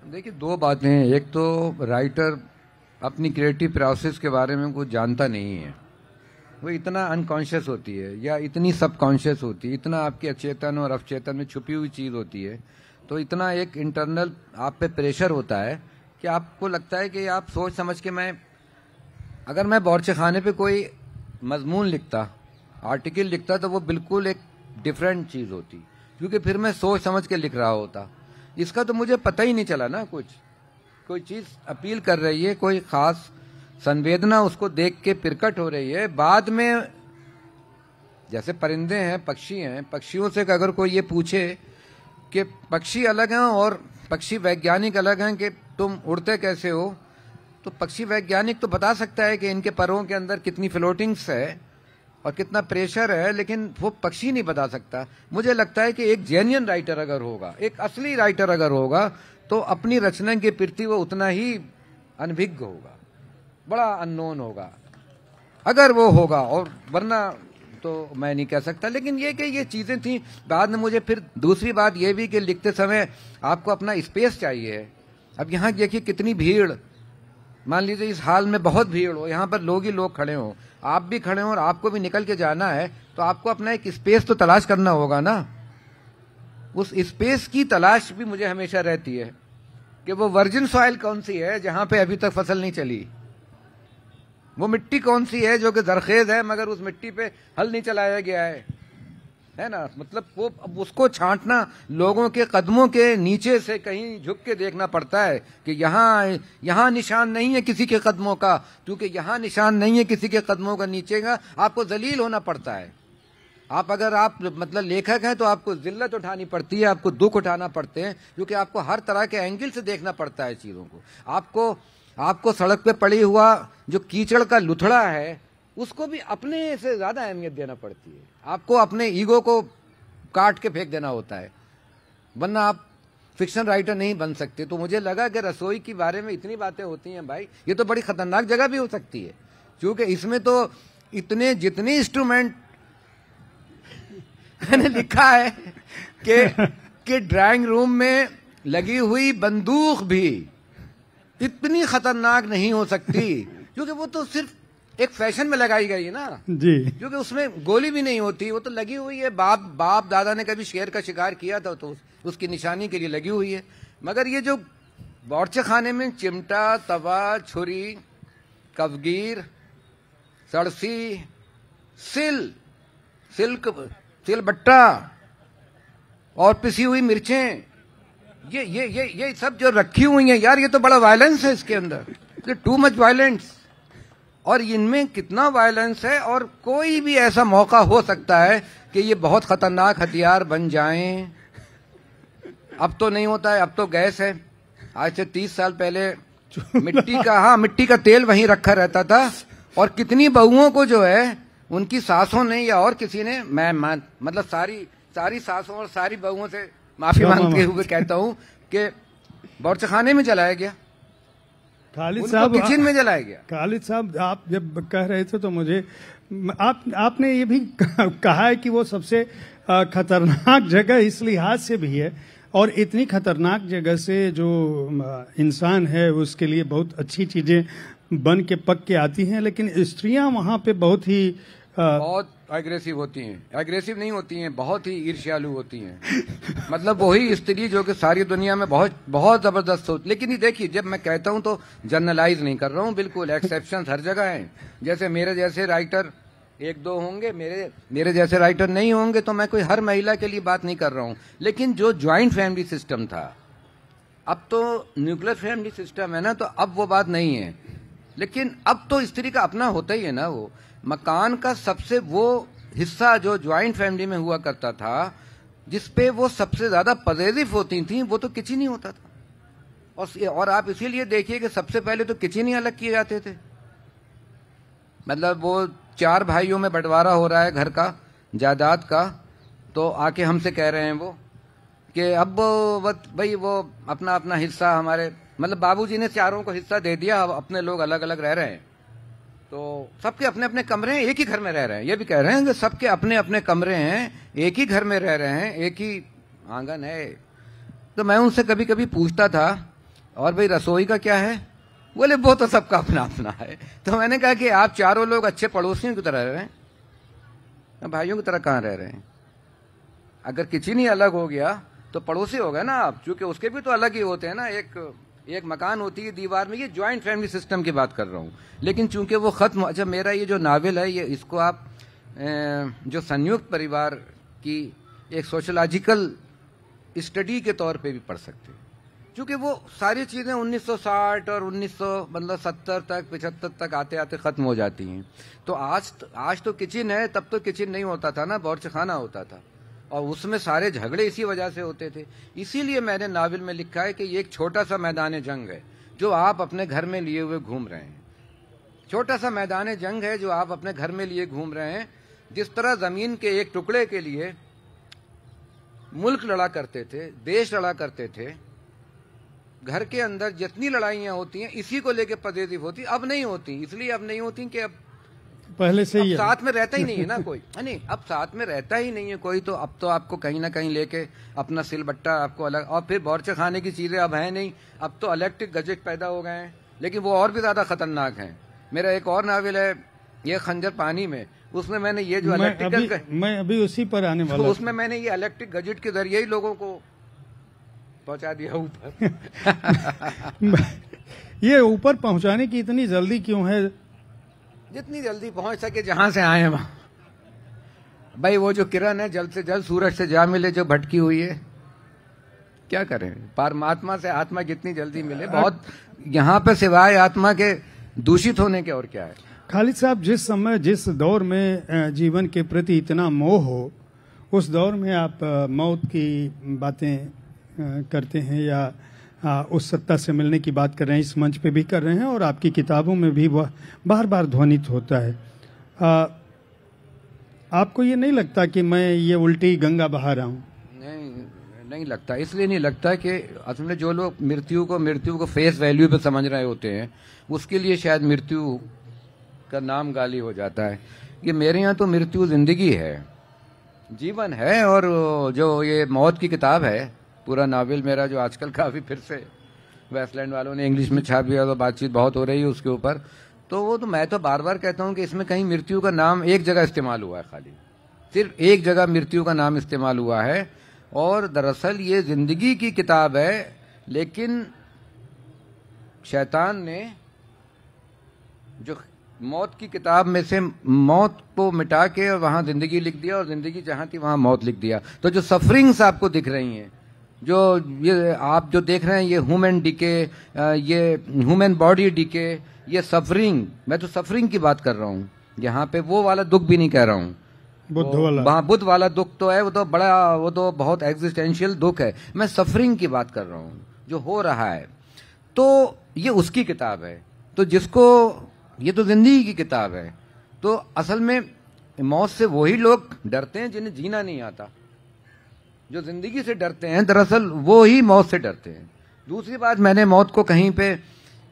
देखिए, 2 बातें हैं। एक तो राइटर अपनी क्रिएटिव प्रोसेस के बारे में कुछ जानता नहीं है, वो इतना अनकॉन्शियस होती है या इतनी सबकॉन्शियस होती है, इतना आपके अचेतन और अवचेतन में छुपी हुई चीज होती है, तो इतना एक इंटरनल आप पे प्रेशर होता है कि आपको लगता है कि आप सोच समझ के अगर मैं बावर्ची खाने पे कोई मजमून लिखता, आर्टिकल लिखता, तो वो बिल्कुल एक डिफरेंट चीज होती, क्योंकि फिर मैं सोच समझ के लिख रहा होता। इसका तो मुझे पता ही नहीं चला ना, कोई चीज अपील कर रही है, कोई खास संवेदना उसको देख के प्रकट हो रही है। बाद में जैसे परिंदे हैं, पक्षी हैं, पक्षियों से अगर कोई ये पूछे कि पक्षी अलग हैं और पक्षी वैज्ञानिक अलग हैं, कि तुम उड़ते कैसे हो, तो पक्षी वैज्ञानिक तो बता सकता है कि इनके परों के अंदर कितनी फ्लोटिंग्स है और कितना प्रेशर है, लेकिन वो पक्षी नहीं बता सकता। मुझे लगता है कि एक जेन्युइन राइटर अगर होगा, एक असली राइटर अगर होगा, तो अपनी रचना के प्रति वो उतना ही अनभिज्ञ होगा, बड़ा अननोन होगा, अगर वो होगा, और वरना तो मैं नहीं कह सकता। लेकिन ये कि ये चीजें थी। बाद में मुझे फिर दूसरी बात ये भी कि लिखते समय आपको अपना स्पेस चाहिए। अब यहाँ देखिए कितनी भीड़, मान लीजिए इस हाल में बहुत भीड़ हो, यहाँ पर लोग ही लोग खड़े हो, आप भी खड़े हो और आपको भी निकल के जाना है, तो आपको अपना एक स्पेस तो तलाश करना होगा ना। उस स्पेस की तलाश भी मुझे हमेशा रहती है कि वो वर्जिन सॉइल कौन सी है जहां पे अभी तक फसल नहीं चली, वो मिट्टी कौन सी है जो कि जरखेज है मगर उस मिट्टी पे हल नहीं चलाया गया है ना। मतलब वो अब उसको छांटना लोगों के कदमों के नीचे से कहीं झुक के देखना पड़ता है कि यहाँ निशान नहीं है किसी के कदमों का, क्योंकि यहाँ निशान नहीं है किसी के कदमों का नीचे का, आपको जलील होना पड़ता है। अगर आप मतलब लेखक हैं तो आपको जिल्लत उठानी पड़ती है, आपको दुख उठाना पड़ते हैं, क्योंकि आपको हर तरह के एंगल से देखना पड़ता है चीजों को। आपको सड़क पे पड़ी हुआ जो कीचड़ का लुथड़ा है उसको भी अपने से ज्यादा अहमियत देना पड़ती है, आपको अपने ईगो को काट के फेंक देना होता है, वरना आप फिक्शन राइटर नहीं बन सकते। तो मुझे लगा कि रसोई के बारे में इतनी बातें होती हैं भाई, ये तो बड़ी खतरनाक जगह भी हो सकती है, क्योंकि इसमें तो जितने इंस्ट्रूमेंट मैंने लिखा है कि ड्राइंग रूम में लगी हुई बंदूक भी इतनी खतरनाक नहीं हो सकती, क्योंकि वो तो सिर्फ एक फैशन में लगाई गई है ना जी, क्योंकि उसमें गोली भी नहीं होती, वो तो लगी हुई है। बाप दादा ने कभी शेर का शिकार किया था तो उसकी निशानी के लिए लगी हुई है। मगर ये जो बावर्ची खाने में चिमटा, तवा, छुरी, कवगीर, सड़सी, सिलबट्टा और पिसी हुई मिर्चें, ये सब जो रखी हुई हैं यार, ये तो बड़ा वायलेंस है इसके अंदर, टू मच वायलेंस। और इनमें कितना वायलेंस है, और कोई भी ऐसा मौका हो सकता है कि ये बहुत खतरनाक हथियार बन जाएं। अब तो नहीं होता है, अब तो गैस है। आज से 30 साल पहले मिट्टी का तेल वहीं रखा रहता था, और कितनी बहुओं को जो है उनकी सासों ने या और किसी ने, मतलब सारी सासों और सारी बहुओं से माफी मांगते हुए कहता हूं कि बावर्ची खाने में जलाया गया, खालिद साहब किचन में जलाया गया। खालिद साहब, आप जब कह रहे थे तो मुझे आपने ये भी कहा है कि वो सबसे खतरनाक जगह इस लिहाज से भी है, और इतनी खतरनाक जगह से जो इंसान है उसके लिए बहुत अच्छी चीजें बन के पक के आती हैं, लेकिन स्त्रियां वहां पे बहुत ही बहुत एग्रेसिव होती हैं। एग्रेसिव नहीं होती हैं, बहुत ही ईर्ष्यालु होती हैं। मतलब वही स्त्री जो कि सारी दुनिया में बहुत बहुत जबरदस्त होती। लेकिन ये देखिए, जब मैं कहता हूं तो जनरलाइज नहीं कर रहा हूं, बिल्कुल एक्सेप्शन हर जगह हैं। जैसे मेरे जैसे राइटर एक दो होंगे, मेरे जैसे राइटर नहीं होंगे, तो मैं कोई हर महिला के लिए बात नहीं कर रहा हूं। लेकिन जो ज्वाइंट फैमिली सिस्टम था, अब तो न्यूक्लियर फैमिली सिस्टम है ना, तो अब वो बात नहीं है। लेकिन अब तो स्त्री का अपना होता ही है ना। वो मकान का सबसे वो हिस्सा जो ज्वाइंट फैमिली में हुआ करता था, जिसपे वो सबसे ज्यादा पॉजिटिव होती थी, वो तो किचन ही होता था। और आप इसीलिए देखिए कि सबसे पहले तो किचन ही अलग किए जाते थे। मतलब वो 4 भाइयों में बंटवारा हो रहा है घर का, जायदाद का, तो आके हमसे कह रहे हैं वो कि अब भाई वो अपना अपना हिस्सा, हमारे मतलब बाबूजी ने 4 को हिस्सा दे दिया, अब अपने लोग अलग अलग रह रहे हैं। तो सबके अपने अपने कमरे हैं, एक ही घर में रह रहे हैं। ये भी कह रहे हैं कि सबके अपने अपने कमरे हैं, एक ही घर में रह रहे हैं, एक ही आंगन है। तो मैं उनसे कभी कभी पूछता था, और भाई रसोई का क्या है? बोले वो तो सबका अपना अपना है। तो मैंने कहा कि आप 4 लोग अच्छे पड़ोसियों की तरह रह रहे हैं, भाइयों की तरह कहाँ रह रहे हैं? अगर किचन ही अलग हो गया तो पड़ोसी हो गए ना आप, क्योंकि उसके भी तो अलग ही होते हैं ना। एक मकान होती है दीवार में। ये ज्वाइंट फैमिली सिस्टम की बात कर रहा हूँ। लेकिन चूंकि वो खत्म, अच्छा मेरा ये जो नावल है, ये इसको आप जो संयुक्त परिवार की एक सोशलॉजिकल स्टडी के तौर पे भी पढ़ सकते हैं, क्योंकि वो सारी चीजें 1960 और 1970 तक 75 तक आते आते खत्म हो जाती हैं। तो आज तो किचन है, तब तो किचन नहीं होता था ना, बावर्ची खाना होता था, और उसमें सारे झगड़े इसी वजह से होते थे। इसीलिए मैंने नावल में लिखा है कि ये एक छोटा सा मैदान जंग है जो आप अपने घर में लिए हुए घूम रहे हैं। छोटा सा मैदान जंग है जो आप अपने घर में लिए घूम रहे हैं। जिस तरह जमीन के एक टुकड़े के लिए मुल्क लड़ा करते थे, देश लड़ा करते थे, घर के अंदर जितनी लड़ाइयां होती हैं इसी को लेके पॉजिटिव होती, अब नहीं होती। इसलिए अब नहीं होती कि अब पहले से ही साथ में रहता ही नहीं है ना कोई। नहीं, अब साथ में रहता ही नहीं है कोई। तो अब तो आपको कहीं ना कहीं लेके अपना सिलबट्टा आपको अलग, और फिर बावर्ची खाने की चीजें अब है नहीं। अब तो इलेक्ट्रिक गैजेट पैदा हो गए हैं, लेकिन वो और भी ज्यादा खतरनाक हैं। मेरा एक और नावल है ये खंजर पानी में, उसमें मैंने ये जो मैं अभी उसी पर आने वाला, तो उसमें मैंने ये इलेक्ट्रिक गजेट के जरिए ही लोगों को पहुंचा दिया ऊपर। ये ऊपर पहुंचाने की इतनी जल्दी क्यों है? जितनी जल्दी पहुंच सके जहां से आए वहां। भाई वो जो किरण है जल्द से जल्द सूरज से जा मिले, जो भटकी हुई है, क्या करें? परमात्मा से आत्मा जितनी जल्दी मिले, बहुत यहाँ पे सिवाय आत्मा के दूषित होने के और क्या है। खालिद साहब, जिस समय जिस दौर में जीवन के प्रति इतना मोह हो, उस दौर में आप मौत की बातें करते हैं या उस सत्ता से मिलने की बात कर रहे हैं, इस मंच पे भी कर रहे हैं और आपकी किताबों में भी वह बार बार ध्वनित होता है। आपको ये नहीं लगता कि मैं ये उल्टी गंगा बहा रहा हूँ? नहीं लगता। इसलिए नहीं लगता कि असल में जो लोग मृत्यु को फेस वैल्यू पे समझ रहे होते हैं, उसके लिए शायद मृत्यु का नाम गाली हो जाता है। ये मेरे यहाँ तो मृत्यु जिंदगी है, जीवन है। और जो ये मौत की किताब है, पूरा नावल मेरा, जो आजकल काफी फिर से वेस्टलैंड वालों ने इंग्लिश में छाप दिया, तो बातचीत बहुत हो रही है उसके ऊपर। तो वो तो मैं तो बार बार कहता हूँ कि इसमें कहीं मृत्यु का नाम एक जगह इस्तेमाल हुआ है, खाली सिर्फ एक जगह मृत्यु का नाम इस्तेमाल हुआ है। और दरअसल ये जिंदगी की किताब है, लेकिन शैतान ने जो मौत की किताब में से मौत को मिटा के और वहां जिंदगी लिख दिया, और जिंदगी जहां थी वहां मौत लिख दिया। तो जो सफरिंग्स आपको दिख रही हैं, जो ये आप जो देख रहे हैं, ये ह्यूमन डिके, ये ह्यूमन बॉडी डिके, ये सफरिंग, मैं तो सफरिंग की बात कर रहा हूँ। यहाँ पे वो वाला दुख भी नहीं कह रहा हूँ, बुद्ध वाला दुख तो है, वो तो बहुत एग्जिस्टेंशियल दुख है। मैं सफरिंग की बात कर रहा हूँ, जो हो रहा है। तो ये उसकी किताब है। तो जिसको, ये तो जिंदगी की किताब है। तो असल में मौत से वही लोग डरते हैं जिन्हें जीना नहीं आता। जो जिंदगी से डरते हैं, दरअसल वो ही मौत से डरते हैं। दूसरी बात, मैंने मौत को कहीं पे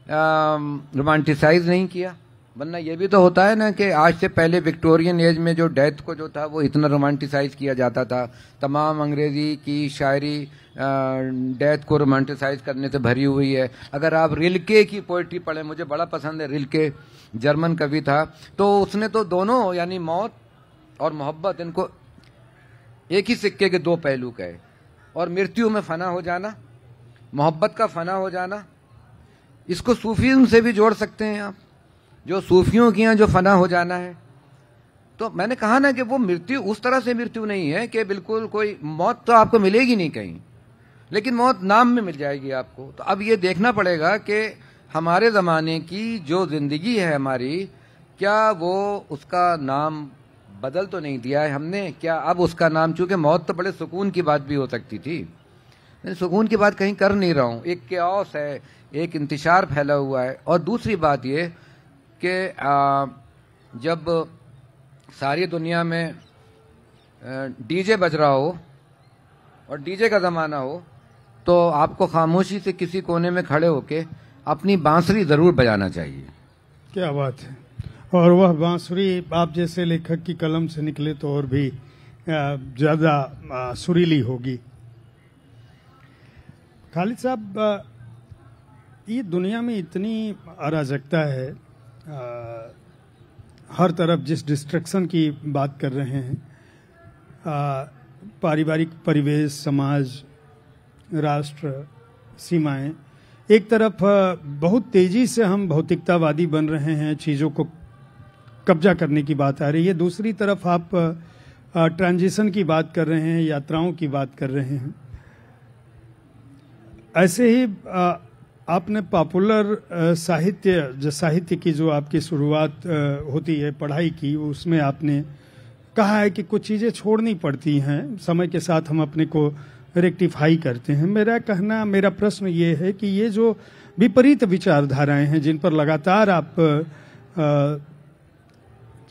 रोमांटिसाइज नहीं किया, वरना ये भी तो होता है ना कि आज से पहले विक्टोरियन एज में जो डेथ को जो था वो इतना रोमांटिसाइज किया जाता था। तमाम अंग्रेजी की शायरी डेथ को रोमांटिसाइज करने से भरी हुई है। अगर आप रिल्के की पोइट्री पढ़ें, मुझे बड़ा पसंद है रिल्के, जर्मन कवि था, तो उसने तो दोनों यानी मौत और मोहब्बत, इनको एक ही सिक्के के दो पहलू कहे। और मृत्यु में फना हो जाना, मोहब्बत का फना हो जाना, इसको सूफीज़्म से भी जोड़ सकते हैं आप, जो सूफियों की यहाँ जो फना हो जाना है। तो मैंने कहा ना कि वो मृत्यु उस तरह से मृत्यु नहीं है कि बिल्कुल कोई मौत तो आपको मिलेगी नहीं कहीं, लेकिन मौत नाम में मिल जाएगी आपको। तो अब ये देखना पड़ेगा कि हमारे ज़माने की जो ज़िंदगी है हमारी, क्या वो उसका नाम बदल तो नहीं दिया है हमने? क्या अब उसका नाम, चूंकि मौत तो बड़े सुकून की बात भी हो सकती थी, मैं सुकून की बात कहीं कर नहीं रहा हूँ। एक क्यास है, एक इंतशार फैला हुआ है। और दूसरी बात ये कि जब सारी दुनिया में डीजे बज रहा हो और डीजे का ज़माना हो, तो आपको खामोशी से किसी कोने में खड़े होके अपनी बांसुरी ज़रूर बजाना चाहिए। क्या बात है। और वह बांसुरी आप जैसे लेखक की कलम से निकले तो और भी ज़्यादा सुरीली होगी। खालिद साहब, ये दुनिया में इतनी अराजकता है, हर तरफ जिस डिस्ट्रक्शन की बात कर रहे हैं, पारिवारिक परिवेश, समाज, राष्ट्र, सीमाएं, एक तरफ बहुत तेजी से हम भौतिकतावादी बन रहे हैं, चीज़ों को कब्जा करने की बात आ रही है। दूसरी तरफ आप ट्रांजिशन की बात कर रहे हैं, यात्राओं की बात कर रहे हैं। ऐसे ही आपने पॉपुलर साहित्य की जो आपकी शुरुआत होती है पढ़ाई की, उसमें आपने कहा है कि कुछ चीज़ें छोड़नी पड़ती हैं, समय के साथ हम अपने को रेक्टिफाई करते हैं। मेरा प्रश्न ये है कि ये जो विपरीत विचारधाराएं हैं जिन पर लगातार आप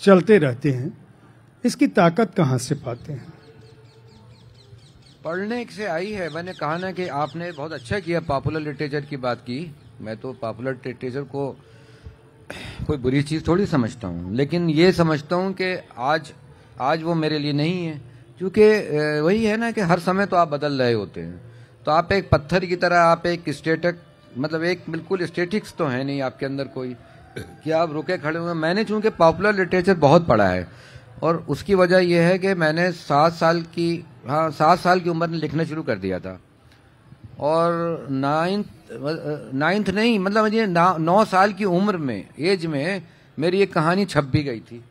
चलते रहते हैं, इसकी ताकत कहाँ से पाते हैं? पढ़ने से आई है। मैंने कहा ना कि आपने बहुत अच्छा किया पॉपुलर लिटरेचर की बात की। मैं तो पॉपुलर लिटरेचर को कोई बुरी चीज़ थोड़ी समझता हूँ, लेकिन ये समझता हूँ कि आज वो मेरे लिए नहीं है, क्योंकि वही है ना कि हर समय तो आप बदल रहे होते हैं। तो आप एक पत्थर की तरह, आप एक स्टैटिक मतलब एक बिल्कुल स्टेटिक्स तो है नहीं आपके अंदर कोई कि आप रुके खड़े हुए। मैंने चूंकि पॉपुलर लिटरेचर बहुत पढ़ा है और उसकी वजह यह है कि मैंने 7 साल की उम्र में लिखना शुरू कर दिया था और नाइन्थ नहीं, मतलब मुझे 9 साल की उम्र में, एज में मेरी एक कहानी छप भी गई थी।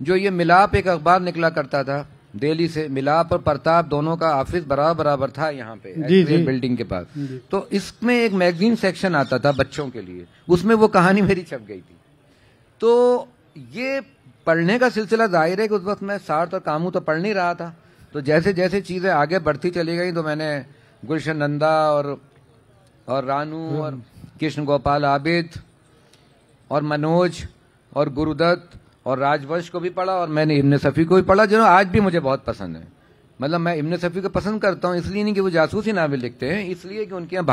जो ये मिलाप एक अखबार निकला करता था दिल्ली से, मिलाप और प्रताप दोनों का ऑफिस बराबर था यहाँ पे बिल्डिंग के पास। तो इसमें एक मैगजीन सेक्शन आता था बच्चों के लिए, उसमें वो कहानी मेरी छप गई थी। तो ये पढ़ने का सिलसिला जाहिर है कि उस वक्त मैं सार्थ और कामू तो पढ़ नहीं रहा था। तो जैसे जैसे चीजें आगे बढ़ती चली गई तो मैंने गुलशन नंदा और रानू और कृष्ण गोपाल आबिद और मनोज और गुरुदत्त और राजवंश को भी पढ़ा और मैंने इब्न सफी को भी पढ़ा, जो आज भी मुझे बहुत पसंद है। मतलब मैं इब्न सफी को पसंद करता हूँ इसलिए नहीं कि वो जासूसी नावल लिखते हैं, इसलिए कि उनके यहाँ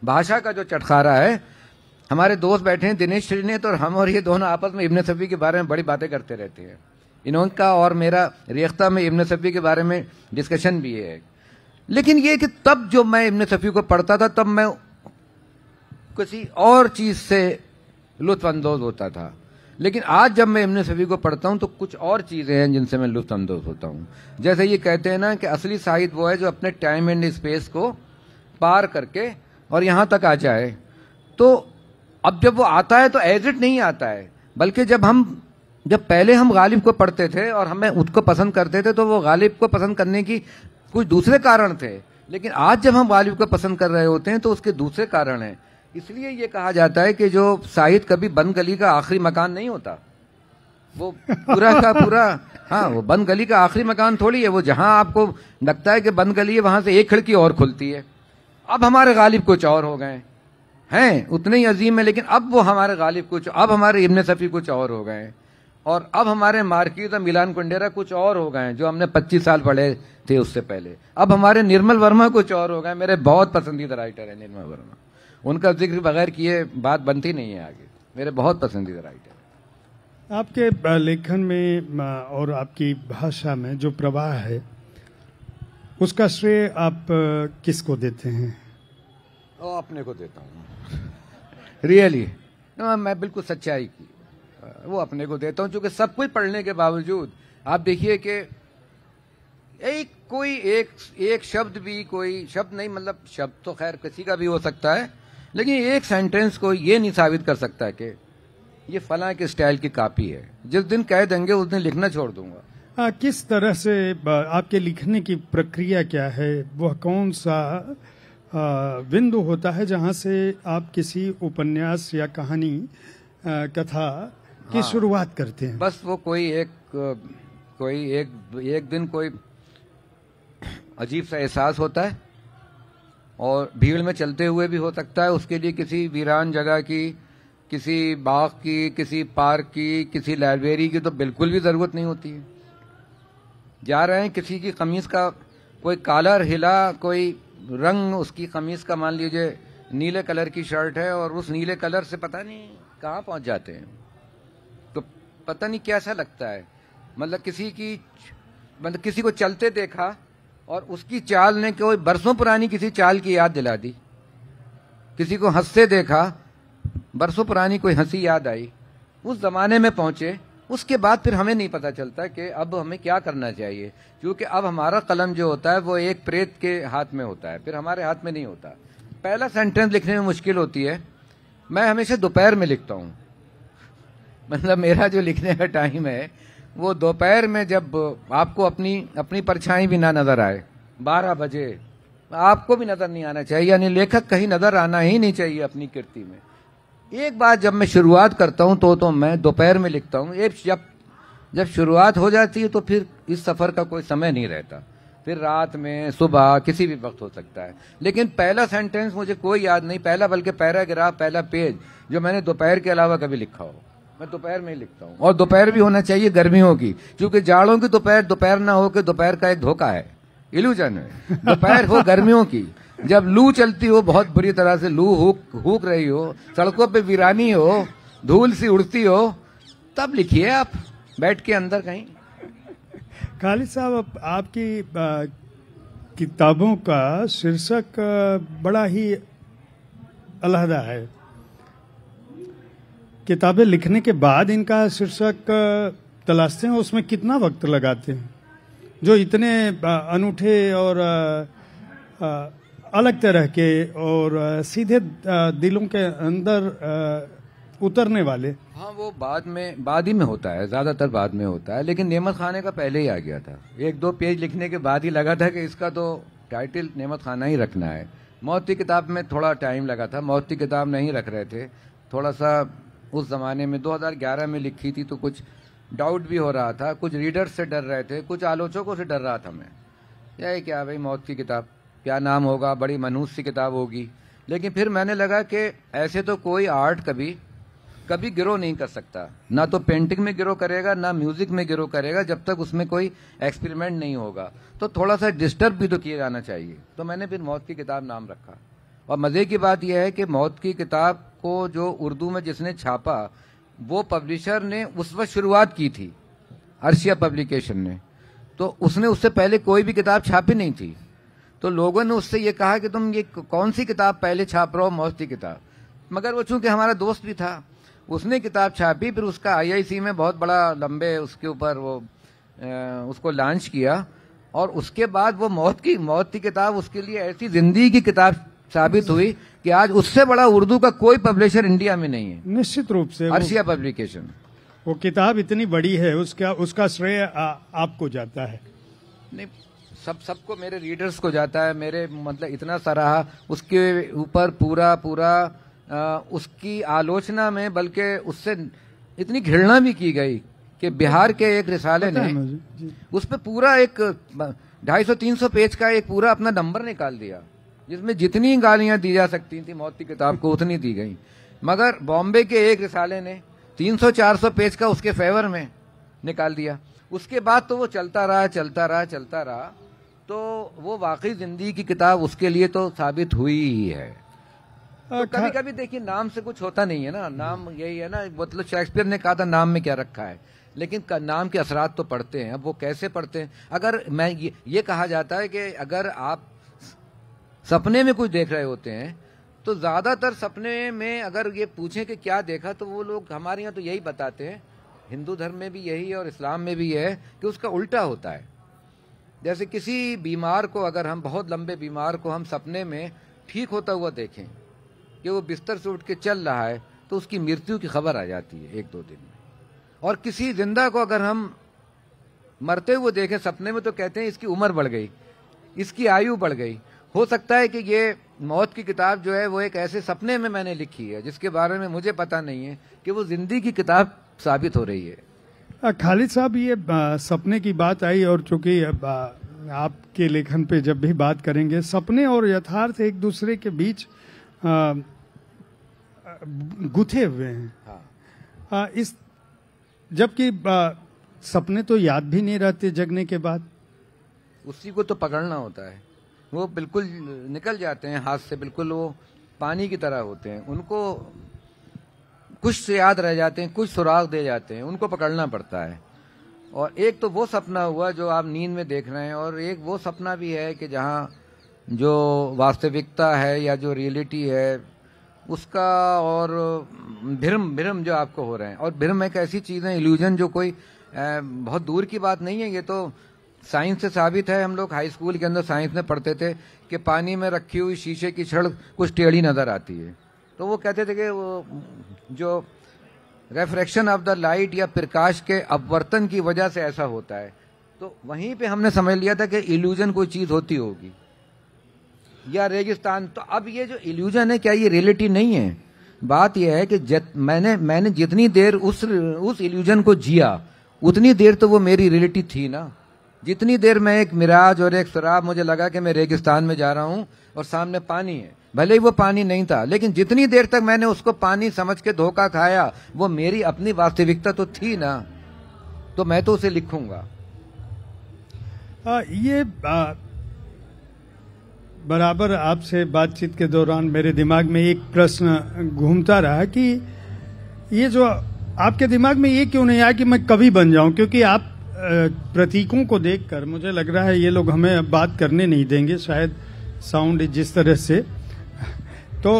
भाषा का जो चटखारा है। हमारे दोस्त बैठे हैं दिनेश श्रीनेत और हम, और ये दोनों आपस में इब्न सफी के बारे में बड़ी बातें करते रहते हैं। इनका और मेरा रेख्ता में इब्न सफी के बारे में डिस्कशन भी है। लेकिन ये कि तब जो मैं इब्न सफी को पढ़ता था तब मैं किसी और चीज से लुत्फ अंदोज होता था, लेकिन आज जब मैं इब्न सफी को पढ़ता हूं तो कुछ और चीजें हैं जिनसे मैं लुत्फ अंदोज होता हूं। जैसे ये कहते हैं ना कि असली साहित्य वो है जो अपने टाइम एंड स्पेस को पार करके और यहां तक आ जाए। तो अब जब वो आता है तो एज इट नहीं आता है, बल्कि जब पहले हम गालिब को पढ़ते थे और हमें उसको पसंद करते थे तो वो गालिब को पसंद करने की कुछ दूसरे कारण थे, लेकिन आज जब हम गालिब को पसंद कर रहे होते हैं तो उसके दूसरे कारण हैं। इसलिए ये कहा जाता है कि जो साहित्य कभी बंद गली का आखिरी मकान नहीं होता, वो पूरा का पूरा, हाँ, वो बंद गली का आखिरी मकान थोड़ी है। वो जहां आपको लगता है कि बंद गली है वहां से एक खिड़की और खुलती है। अब हमारे गालिब कुछ और हो गए हैं, उतने ही अजीम है, लेकिन अब वो हमारे गालिब कुछ, अब हमारे इब्न सफी कुछ और हो गए, और अब हमारे मार्किस मिलान कुंडेरा कुछ और हो गए जो हमने 25 साल पढ़े थे उससे पहले। अब हमारे निर्मल वर्मा कुछ और हो गए। मेरे बहुत पसंदीदा राइटर है निर्मल वर्मा, उनका जिक्र बगैर किए बात बनती नहीं है आगे। मेरे बहुत पसंदीदा राइटर। आपके लेखन में और आपकी भाषा में जो प्रवाह है उसका श्रेय आप किसको देते हैं? अपने को देता हूँ रियली, मैं बिल्कुल सच्चाई की वो अपने को देता हूँ, क्योंकि सब कुछ पढ़ने के बावजूद आप देखिए कि एक शब्द भी, कोई शब्द नहीं, मतलब शब्द तो खैर किसी का भी हो सकता है, लेकिन एक सेंटेंस को ये नहीं साबित कर सकता कि ये फलां के स्टाइल की कॉपी है। जिस दिन कह देंगे उस दिन लिखना छोड़ दूंगा। किस तरह से आपके लिखने की प्रक्रिया क्या है? वह कौन सा बिंदु होता है जहां से आप किसी उपन्यास या कहानी कथा की शुरुआत करते हैं? बस वो कोई एक दिन कोई अजीब सा एहसास होता है, और भीड़ में चलते हुए भी हो सकता है। उसके लिए किसी वीरान जगह की, किसी बाग की, किसी पार्क की, किसी लाइब्रेरी की तो बिल्कुल भी जरूरत नहीं होती है। जा रहे हैं, किसी की कमीज का कोई कॉलर हिला, कोई रंग उसकी कमीज का मान लीजिए नीले कलर की शर्ट है और उस नीले कलर से पता नहीं कहाँ पहुंच जाते हैं, तो पता नहीं कैसा लगता है। मतलब किसी को चलते देखा और उसकी चाल ने कोई बरसों पुरानी किसी चाल की याद दिला दी। किसी को हंसते देखा, बरसों पुरानी कोई हंसी याद आई, उस जमाने में पहुंचे। उसके बाद फिर हमें नहीं पता चलता कि अब हमें क्या करना चाहिए, क्योंकि अब हमारा कलम जो होता है वो एक प्रेत के हाथ में होता है, फिर हमारे हाथ में नहीं होता। पहला सेंटेंस लिखने में मुश्किल होती है। मैं हमेशा दोपहर में लिखता हूँ, मतलब मेरा जो लिखने का टाइम है वो दोपहर में, जब आपको अपनी परछाई भी ना नजर आए। 12 बजे आपको भी नजर नहीं आना चाहिए, यानी लेखक कहीं नजर आना ही नहीं चाहिए अपनी कृति में। एक बार जब मैं शुरुआत करता हूं तो मैं दोपहर में लिखता हूं। जब शुरुआत हो जाती है तो फिर इस सफर का कोई समय नहीं रहता, फिर रात में, सुबह, किसी भी वक्त हो सकता है। लेकिन पहला सेंटेंस मुझे कोई याद नहीं, पहला बल्कि पैराग्राफ, पहला पेज जो मैंने दोपहर के अलावा कभी लिखा हो, मैं दोपहर में ही लिखता हूँ। और दोपहर भी होना चाहिए गर्मियों की, क्योंकि जाड़ों की दोपहर ना हो के दोपहर का एक धोखा है, इल्यूजन है। दोपहर हो गर्मियों की, जब लू चलती हो, बहुत बुरी तरह से लू हुक रही हो, सड़कों पे वीरानी हो, धूल सी उड़ती हो, तब लिखिए आप बैठ के अंदर कहीं। खालिद साहब, आपकी किताबों का शीर्षक बड़ा ही अलहदा है। किताबें लिखने के बाद इनका शीर्षक तलाशते हैं, उसमें कितना वक्त लगाते हैं, जो इतने अनूठे और अलग तरह के और सीधे दिलों के अंदर उतरने वाले? हाँ, वो बाद ही में होता है, ज्यादातर बाद में होता है, लेकिन नेमत खाने का पहले ही आ गया था। 1-2 पेज लिखने के बाद ही लगा था कि इसका तो टाइटल नेमत खाना ही रखना है। मौत की किताब में थोड़ा टाइम लगा था, मौत की किताब नहीं रख रहे थे, थोड़ा सा उस जमाने में 2011 में लिखी थी तो कुछ डाउट भी हो रहा था, कुछ रीडर्स से डर रहे थे, कुछ आलोचकों से डर रहा था मैं, यही क्या भाई मौत की किताब, क्या नाम होगा, बड़ी मनहूस सी किताब होगी। लेकिन फिर मैंने लगा कि ऐसे तो कोई आर्ट कभी गिरो नहीं कर सकता, ना तो पेंटिंग में गिरो करेगा, ना म्यूजिक में गिरो करेगा, जब तक उसमें कोई एक्सपेरिमेंट नहीं होगा। तो थोड़ा सा डिस्टर्ब भी तो किया जाना चाहिए, तो मैंने फिर मौत की किताब नाम रखा। और मजे की बात यह है कि मौत की किताब को जो उर्दू में जिसने छापा, वो पब्लिशर ने उस वक्त शुरुआत की थी, अर्शिया पब्लिकेशन ने, तो उसने उससे पहले कोई भी किताब छापी नहीं थी। तो लोगों ने उससे ये कहा कि तुम ये कौन सी किताब पहले छाप रहे हो, मौत की किताब। मगर वो चूंकि हमारा दोस्त भी था, उसने किताब छापी, फिर उसका IIC में बहुत बड़ा लंबे उसके ऊपर वो उसको लॉन्च किया, और उसके बाद वो मौत की किताब उसके लिए ऐसी जिंदगी की किताब साबित हुई कि आज उससे बड़ा उर्दू का कोई पब्लिशर इंडिया में नहीं है। निश्चित रूप से अर्शिया पब्लिकेशन। वो किताब इतनी बड़ी है, उसका श्रेय आपको जाता है? नहीं, सबको, मेरे रीडर्स को जाता है, मेरे मतलब इतना सराहा उसके ऊपर पूरा उसकी आलोचना में, बल्कि उससे इतनी घृणा भी की गई कि बिहार के एक रिसाले ने उस पर पूरा एक 250-300 पेज का एक पूरा अपना नंबर निकाल दिया, जिसमें जितनी गालियां दी जा सकती थी मौत की किताब को उतनी दी गई। मगर बॉम्बे के एक रिसाले ने 300-400 पेज का उसके फेवर में निकाल दिया। उसके बाद तो वो चलता रहा, तो वो वाकई जिंदगी की किताब उसके लिए तो साबित हुई ही है। तो कभी कभी देखिए, नाम से कुछ होता नहीं है ना, नाम यही है ना, मतलब शेक्सपियर ने कहा था नाम में क्या रखा है, लेकिन नाम के असरात तो पड़ते हैं। अब वो कैसे पड़ते हैं? अगर मैं ये कहा जाता है कि अगर आप सपने में कुछ देख रहे होते हैं, तो ज्यादातर सपने में अगर ये पूछें कि क्या देखा, तो वो लोग हमारे यहाँ तो यही बताते हैं, हिंदू धर्म में भी यही है और इस्लाम में भी है, कि उसका उल्टा होता है। जैसे किसी बीमार को, अगर हम बहुत लंबे बीमार को हम सपने में ठीक होता हुआ देखें कि वो बिस्तर से उठ के चल रहा है, तो उसकी मृत्यु की खबर आ जाती है 1-2 दिन में। और किसी जिंदा को अगर हम मरते हुए देखें सपने में, तो कहते हैं इसकी उम्र बढ़ गई, इसकी आयु बढ़ गई। हो सकता है कि ये मौत की किताब जो है वो एक ऐसे सपने में मैंने लिखी है जिसके बारे में मुझे पता नहीं है कि वो जिंदगी की किताब साबित हो रही है। खालिद साहब, ये सपने की बात आई, और चूंकि आपके लेखन पे जब भी बात करेंगे, सपने और यथार्थ एक दूसरे के बीच गुथे हुए हैं। हाँ। इस जबकि सपने तो याद भी नहीं रहते जगने के बाद, उसी को तो पकड़ना होता है। वो बिल्कुल निकल जाते हैं हाथ से, बिल्कुल वो पानी की तरह होते हैं, उनको कुछ याद रह जाते हैं, कुछ सुराग दे जाते हैं, उनको पकड़ना पड़ता है। और एक तो वो सपना हुआ जो आप नींद में देख रहे हैं, और एक वो सपना भी है कि जहाँ जो वास्तविकता है या जो रियलिटी है उसका, और भ्रम जो आपको हो रहे हैं। और भ्रम एक ऐसी चीज है, इल्यूजन, जो कोई बहुत दूर की बात नहीं है। ये तो साइंस से साबित है। हम लोग हाई स्कूल के अंदर साइंस में पढ़ते थे कि पानी में रखी हुई शीशे की छड़ कुछ टेढ़ी नजर आती है, तो वो कहते थे कि वो जो रिफ्रैक्शन ऑफ द लाइट या प्रकाश के अपवर्तन की वजह से ऐसा होता है। तो वहीं पे हमने समझ लिया था कि इल्यूजन कोई चीज होती होगी, या रेगिस्तान। तो अब ये जो इल्यूजन है, क्या ये रियलिटी नहीं है? बात यह है कि मैंने जितनी देर उस इल्यूजन को जिया, उतनी देर तो वो मेरी रियलिटी थी ना। जितनी देर मैं एक मिराज और एक शराब, मुझे लगा कि मैं रेगिस्तान में जा रहा हूं और सामने पानी है, भले ही वो पानी नहीं था, लेकिन जितनी देर तक मैंने उसको पानी समझ के धोखा खाया, वो मेरी अपनी वास्तविकता तो थी ना, तो मैं तो उसे लिखूंगा। ये बराबर आपसे बातचीत के दौरान मेरे दिमाग में एक प्रश्न घूमता रहा कि ये जो आपके दिमाग में ये क्यों नहीं आया कि मैं कवि बन जाऊं, क्योंकि आप प्रतीकों को देखकर मुझे लग रहा है ये लोग हमें बात करने नहीं देंगे शायद, साउंड जिस तरह से। तो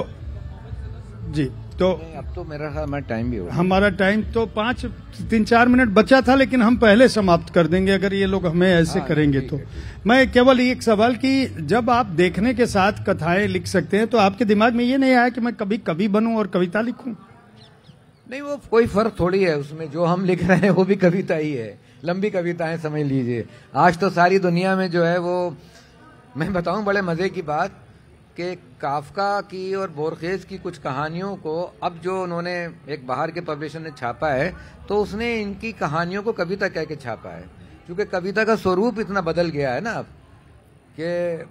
जी, तो अब तो मेरा हमारा टाइम भी हो गया। हमारा टाइम तो 3-4 मिनट बचा था, लेकिन हम पहले समाप्त कर देंगे अगर ये लोग हमें ऐसे करेंगे तो। मैं केवल एक सवाल कि जब आप देखने के साथ कथाएं लिख सकते हैं तो आपके दिमाग में ये नहीं आया कि मैं कभी कवि बनूं और कविता लिखूं? नहीं, वो कोई फर्क थोड़ी है उसमें। जो हम लिख रहे हैं वो भी कविता ही है, लंबी कविताएं समझ लीजिए। आज तो सारी दुनिया में जो है वो, मैं बताऊं बड़े मजे की बात कि काफका की और बोरखेज की कुछ कहानियों को अब जो उन्होंने एक बाहर के पब्लिशर ने छापा है, तो उसने इनकी कहानियों को कविता कह के छापा है। क्योंकि कविता का स्वरूप इतना बदल गया है ना अब कि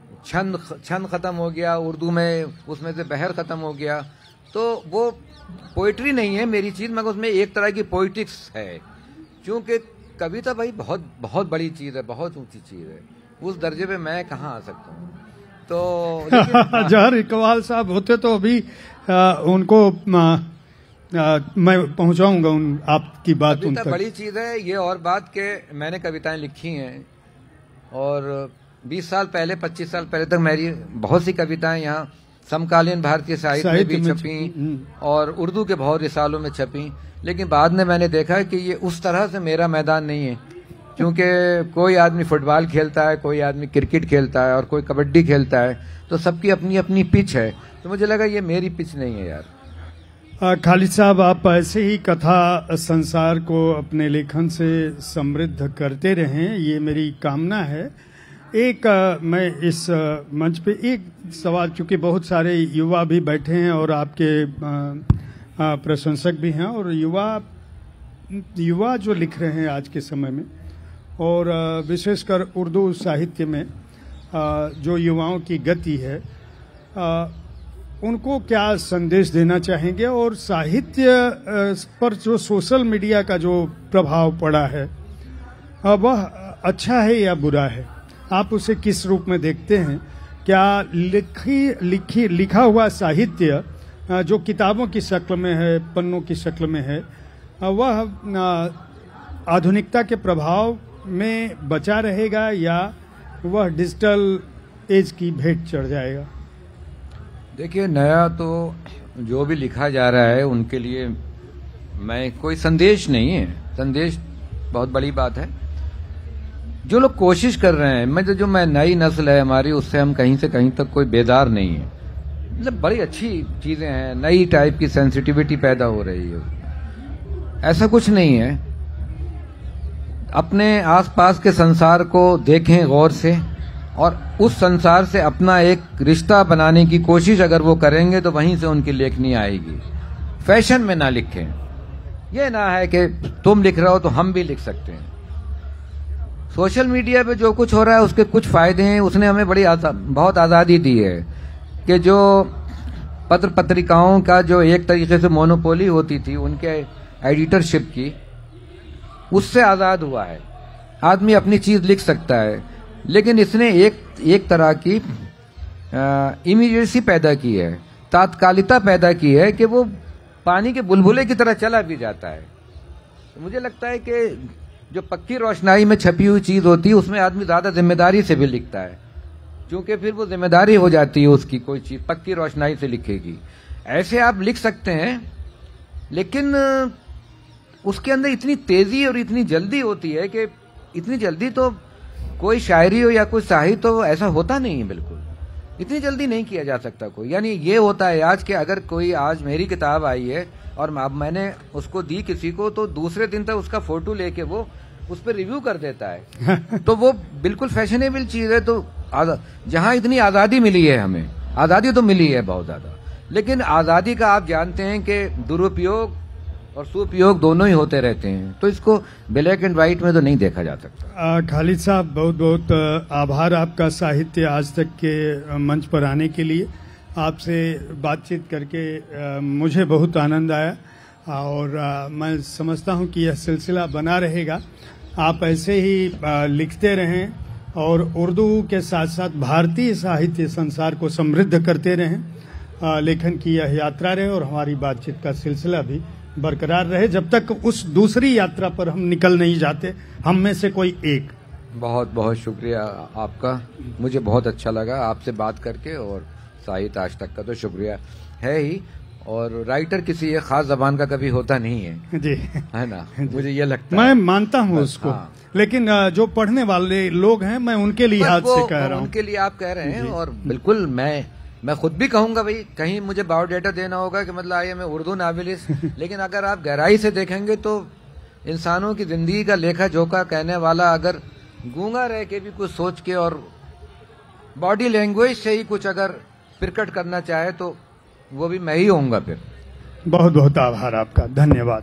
छंद खत्म हो गया उर्दू में, उसमें से बहर खत्म हो गया। तो वो पोइट्री नहीं है मेरी चीज, मगर उसमें एक तरह की पोइटिक्स है। क्योंकि कविता भाई बहुत बहुत बड़ी चीज है, बहुत ऊंची चीज है। उस दर्जे पे मैं कहाँ आ सकता हूँ? तो जहर इकबाल साहब होते तो अभी उनको मैं पहुंचाऊंगा उन आपकी बात उन तक। बड़ी चीज है ये। और बात के मैंने कविताएं लिखी हैं और 20 साल पहले 25 साल पहले तक मेरी बहुत सी कविताएं यहाँ समकालीन भारतीय साहित्य में भी छपी और उर्दू के बहुत रिसालों में छपी। लेकिन बाद में मैंने देखा कि ये उस तरह से मेरा मैदान नहीं है। क्योंकि कोई आदमी फुटबॉल खेलता है, कोई आदमी क्रिकेट खेलता है और कोई कबड्डी खेलता है, तो सबकी अपनी अपनी पिच है। तो मुझे लगा ये मेरी पिच नहीं है यार। खालिद साहब, आप ऐसे ही कथा संसार को अपने लेखन से समृद्ध करते रहें, ये मेरी कामना है। एक मैं इस मंच पे एक सवाल, चूंकि बहुत सारे युवा भी बैठे हैं और आपके प्रशंसक भी हैं, और युवा जो लिख रहे हैं आज के समय में, और विशेषकर उर्दू साहित्य में जो युवाओं की गति है, उनको क्या संदेश देना चाहेंगे? और साहित्य पर जो सोशल मीडिया का जो प्रभाव पड़ा है, वह अच्छा है या बुरा है? आप उसे किस रूप में देखते हैं? क्या लिखा हुआ साहित्य जो किताबों की शक्ल में है, पन्नों की शक्ल में है, वह आधुनिकता के प्रभाव में बचा रहेगा या वह डिजिटल एज की भेंट चढ़ जाएगा? देखिए, नया तो जो भी लिखा जा रहा है उनके लिए मैं कोई संदेश नहीं है। संदेश बहुत बड़ी बात है। जो लोग कोशिश कर रहे हैं, जो नई नस्ल है हमारी, उससे हम कहीं से कहीं तक कोई बेदार नहीं है। मतलब बड़ी अच्छी चीजें हैं, नई टाइप की सेंसिटिविटी पैदा हो रही है। ऐसा कुछ नहीं है। अपने आसपास के संसार को देखें गौर से और उस संसार से अपना एक रिश्ता बनाने की कोशिश अगर वो करेंगे तो वहीं से उनकी लेखनी आएगी। फैशन में ना लिखें। यह ना है कि तुम लिख रहे हो तो हम भी लिख सकते हैं। सोशल मीडिया पे जो कुछ हो रहा है उसके कुछ फायदे हैं। उसने हमें बहुत आज़ादी दी है कि जो पत्र पत्रिकाओं का जो एक तरीके से मोनोपोली होती थी उनके एडिटरशिप की, उससे आज़ाद हुआ है। आदमी अपनी चीज़ लिख सकता है। लेकिन इसने एक तरह की इमीडिएसी पैदा की है, तात्कालिकता पैदा की है कि वो पानी के बुलबुले की तरह चला भी जाता है। तो मुझे लगता है कि जो पक्की रोशनाई में छपी हुई चीज होती है उसमें आदमी ज्यादा जिम्मेदारी से भी लिखता है, क्योंकि फिर वो जिम्मेदारी हो जाती है उसकी। कोई चीज पक्की रोशनाई से लिखेगी, ऐसे आप लिख सकते हैं, लेकिन उसके अंदर इतनी तेजी और इतनी जल्दी होती है कि इतनी जल्दी तो कोई शायरी हो या कोई साहित्य हो ऐसा होता नहीं है। बिल्कुल इतनी जल्दी नहीं किया जा सकता कोई। यानी ये होता है आज के, अगर कोई आज मेरी किताब आई है और अब मैंने उसको दी किसी को, तो दूसरे दिन तक उसका फोटो लेके वो उस पर रिव्यू कर देता है। तो वो बिल्कुल फैशनेबल चीज है। तो जहां इतनी आजादी मिली है, हमें आजादी तो मिली है बहुत ज्यादा, लेकिन आजादी का आप जानते हैं कि दुरुपयोग और सुपयोग दोनों ही होते रहते हैं। तो इसको ब्लैक एंड व्हाइट में तो नहीं देखा जा सकता। खालिद साहब, बहुत बहुत आभार आपका साहित्य आज तक के मंच पर आने के लिए। आपसे बातचीत करके मुझे बहुत आनंद आया और मैं समझता हूं कि यह सिलसिला बना रहेगा। आप ऐसे ही लिखते रहें और उर्दू के साथ साथ भारतीय साहित्य संसार को समृद्ध करते रहें। लेखन की यह यात्रा रहे और हमारी बातचीत का सिलसिला भी बरकरार रहे जब तक उस दूसरी यात्रा पर हम निकल नहीं जाते, हम में से कोई एक। बहुत बहुत शुक्रिया आपका। मुझे बहुत अच्छा लगा आपसे बात करके, और साहित्य आज तक का तो शुक्रिया है ही। और राइटर किसी एक खास जबान का कभी होता नहीं है, जी, है ना। मुझे ये लगता मैं है, मानता हूँ उसको। हाँ। लेकिन जो पढ़ने वाले लोग हैं, मैं उनके लिहाज से कह रहा हूँ। उनके लिए आप कह रहे हैं, और बिल्कुल मैं खुद भी कहूंगा भाई, कहीं मुझे बायोडाटा देना होगा कि मतलब आई मैं उर्दू नावलिस्ट, लेकिन अगर आप गहराई से देखेंगे तो इंसानों की जिंदगी का लेखा जोखा कहने वाला अगर गूंगा रह के भी कुछ सोच के और बॉडी लैंग्वेज से ही कुछ अगर प्रकट करना चाहे तो वो भी मैं ही होऊंगा फिर। बहुत बहुत आभार आपका, धन्यवाद।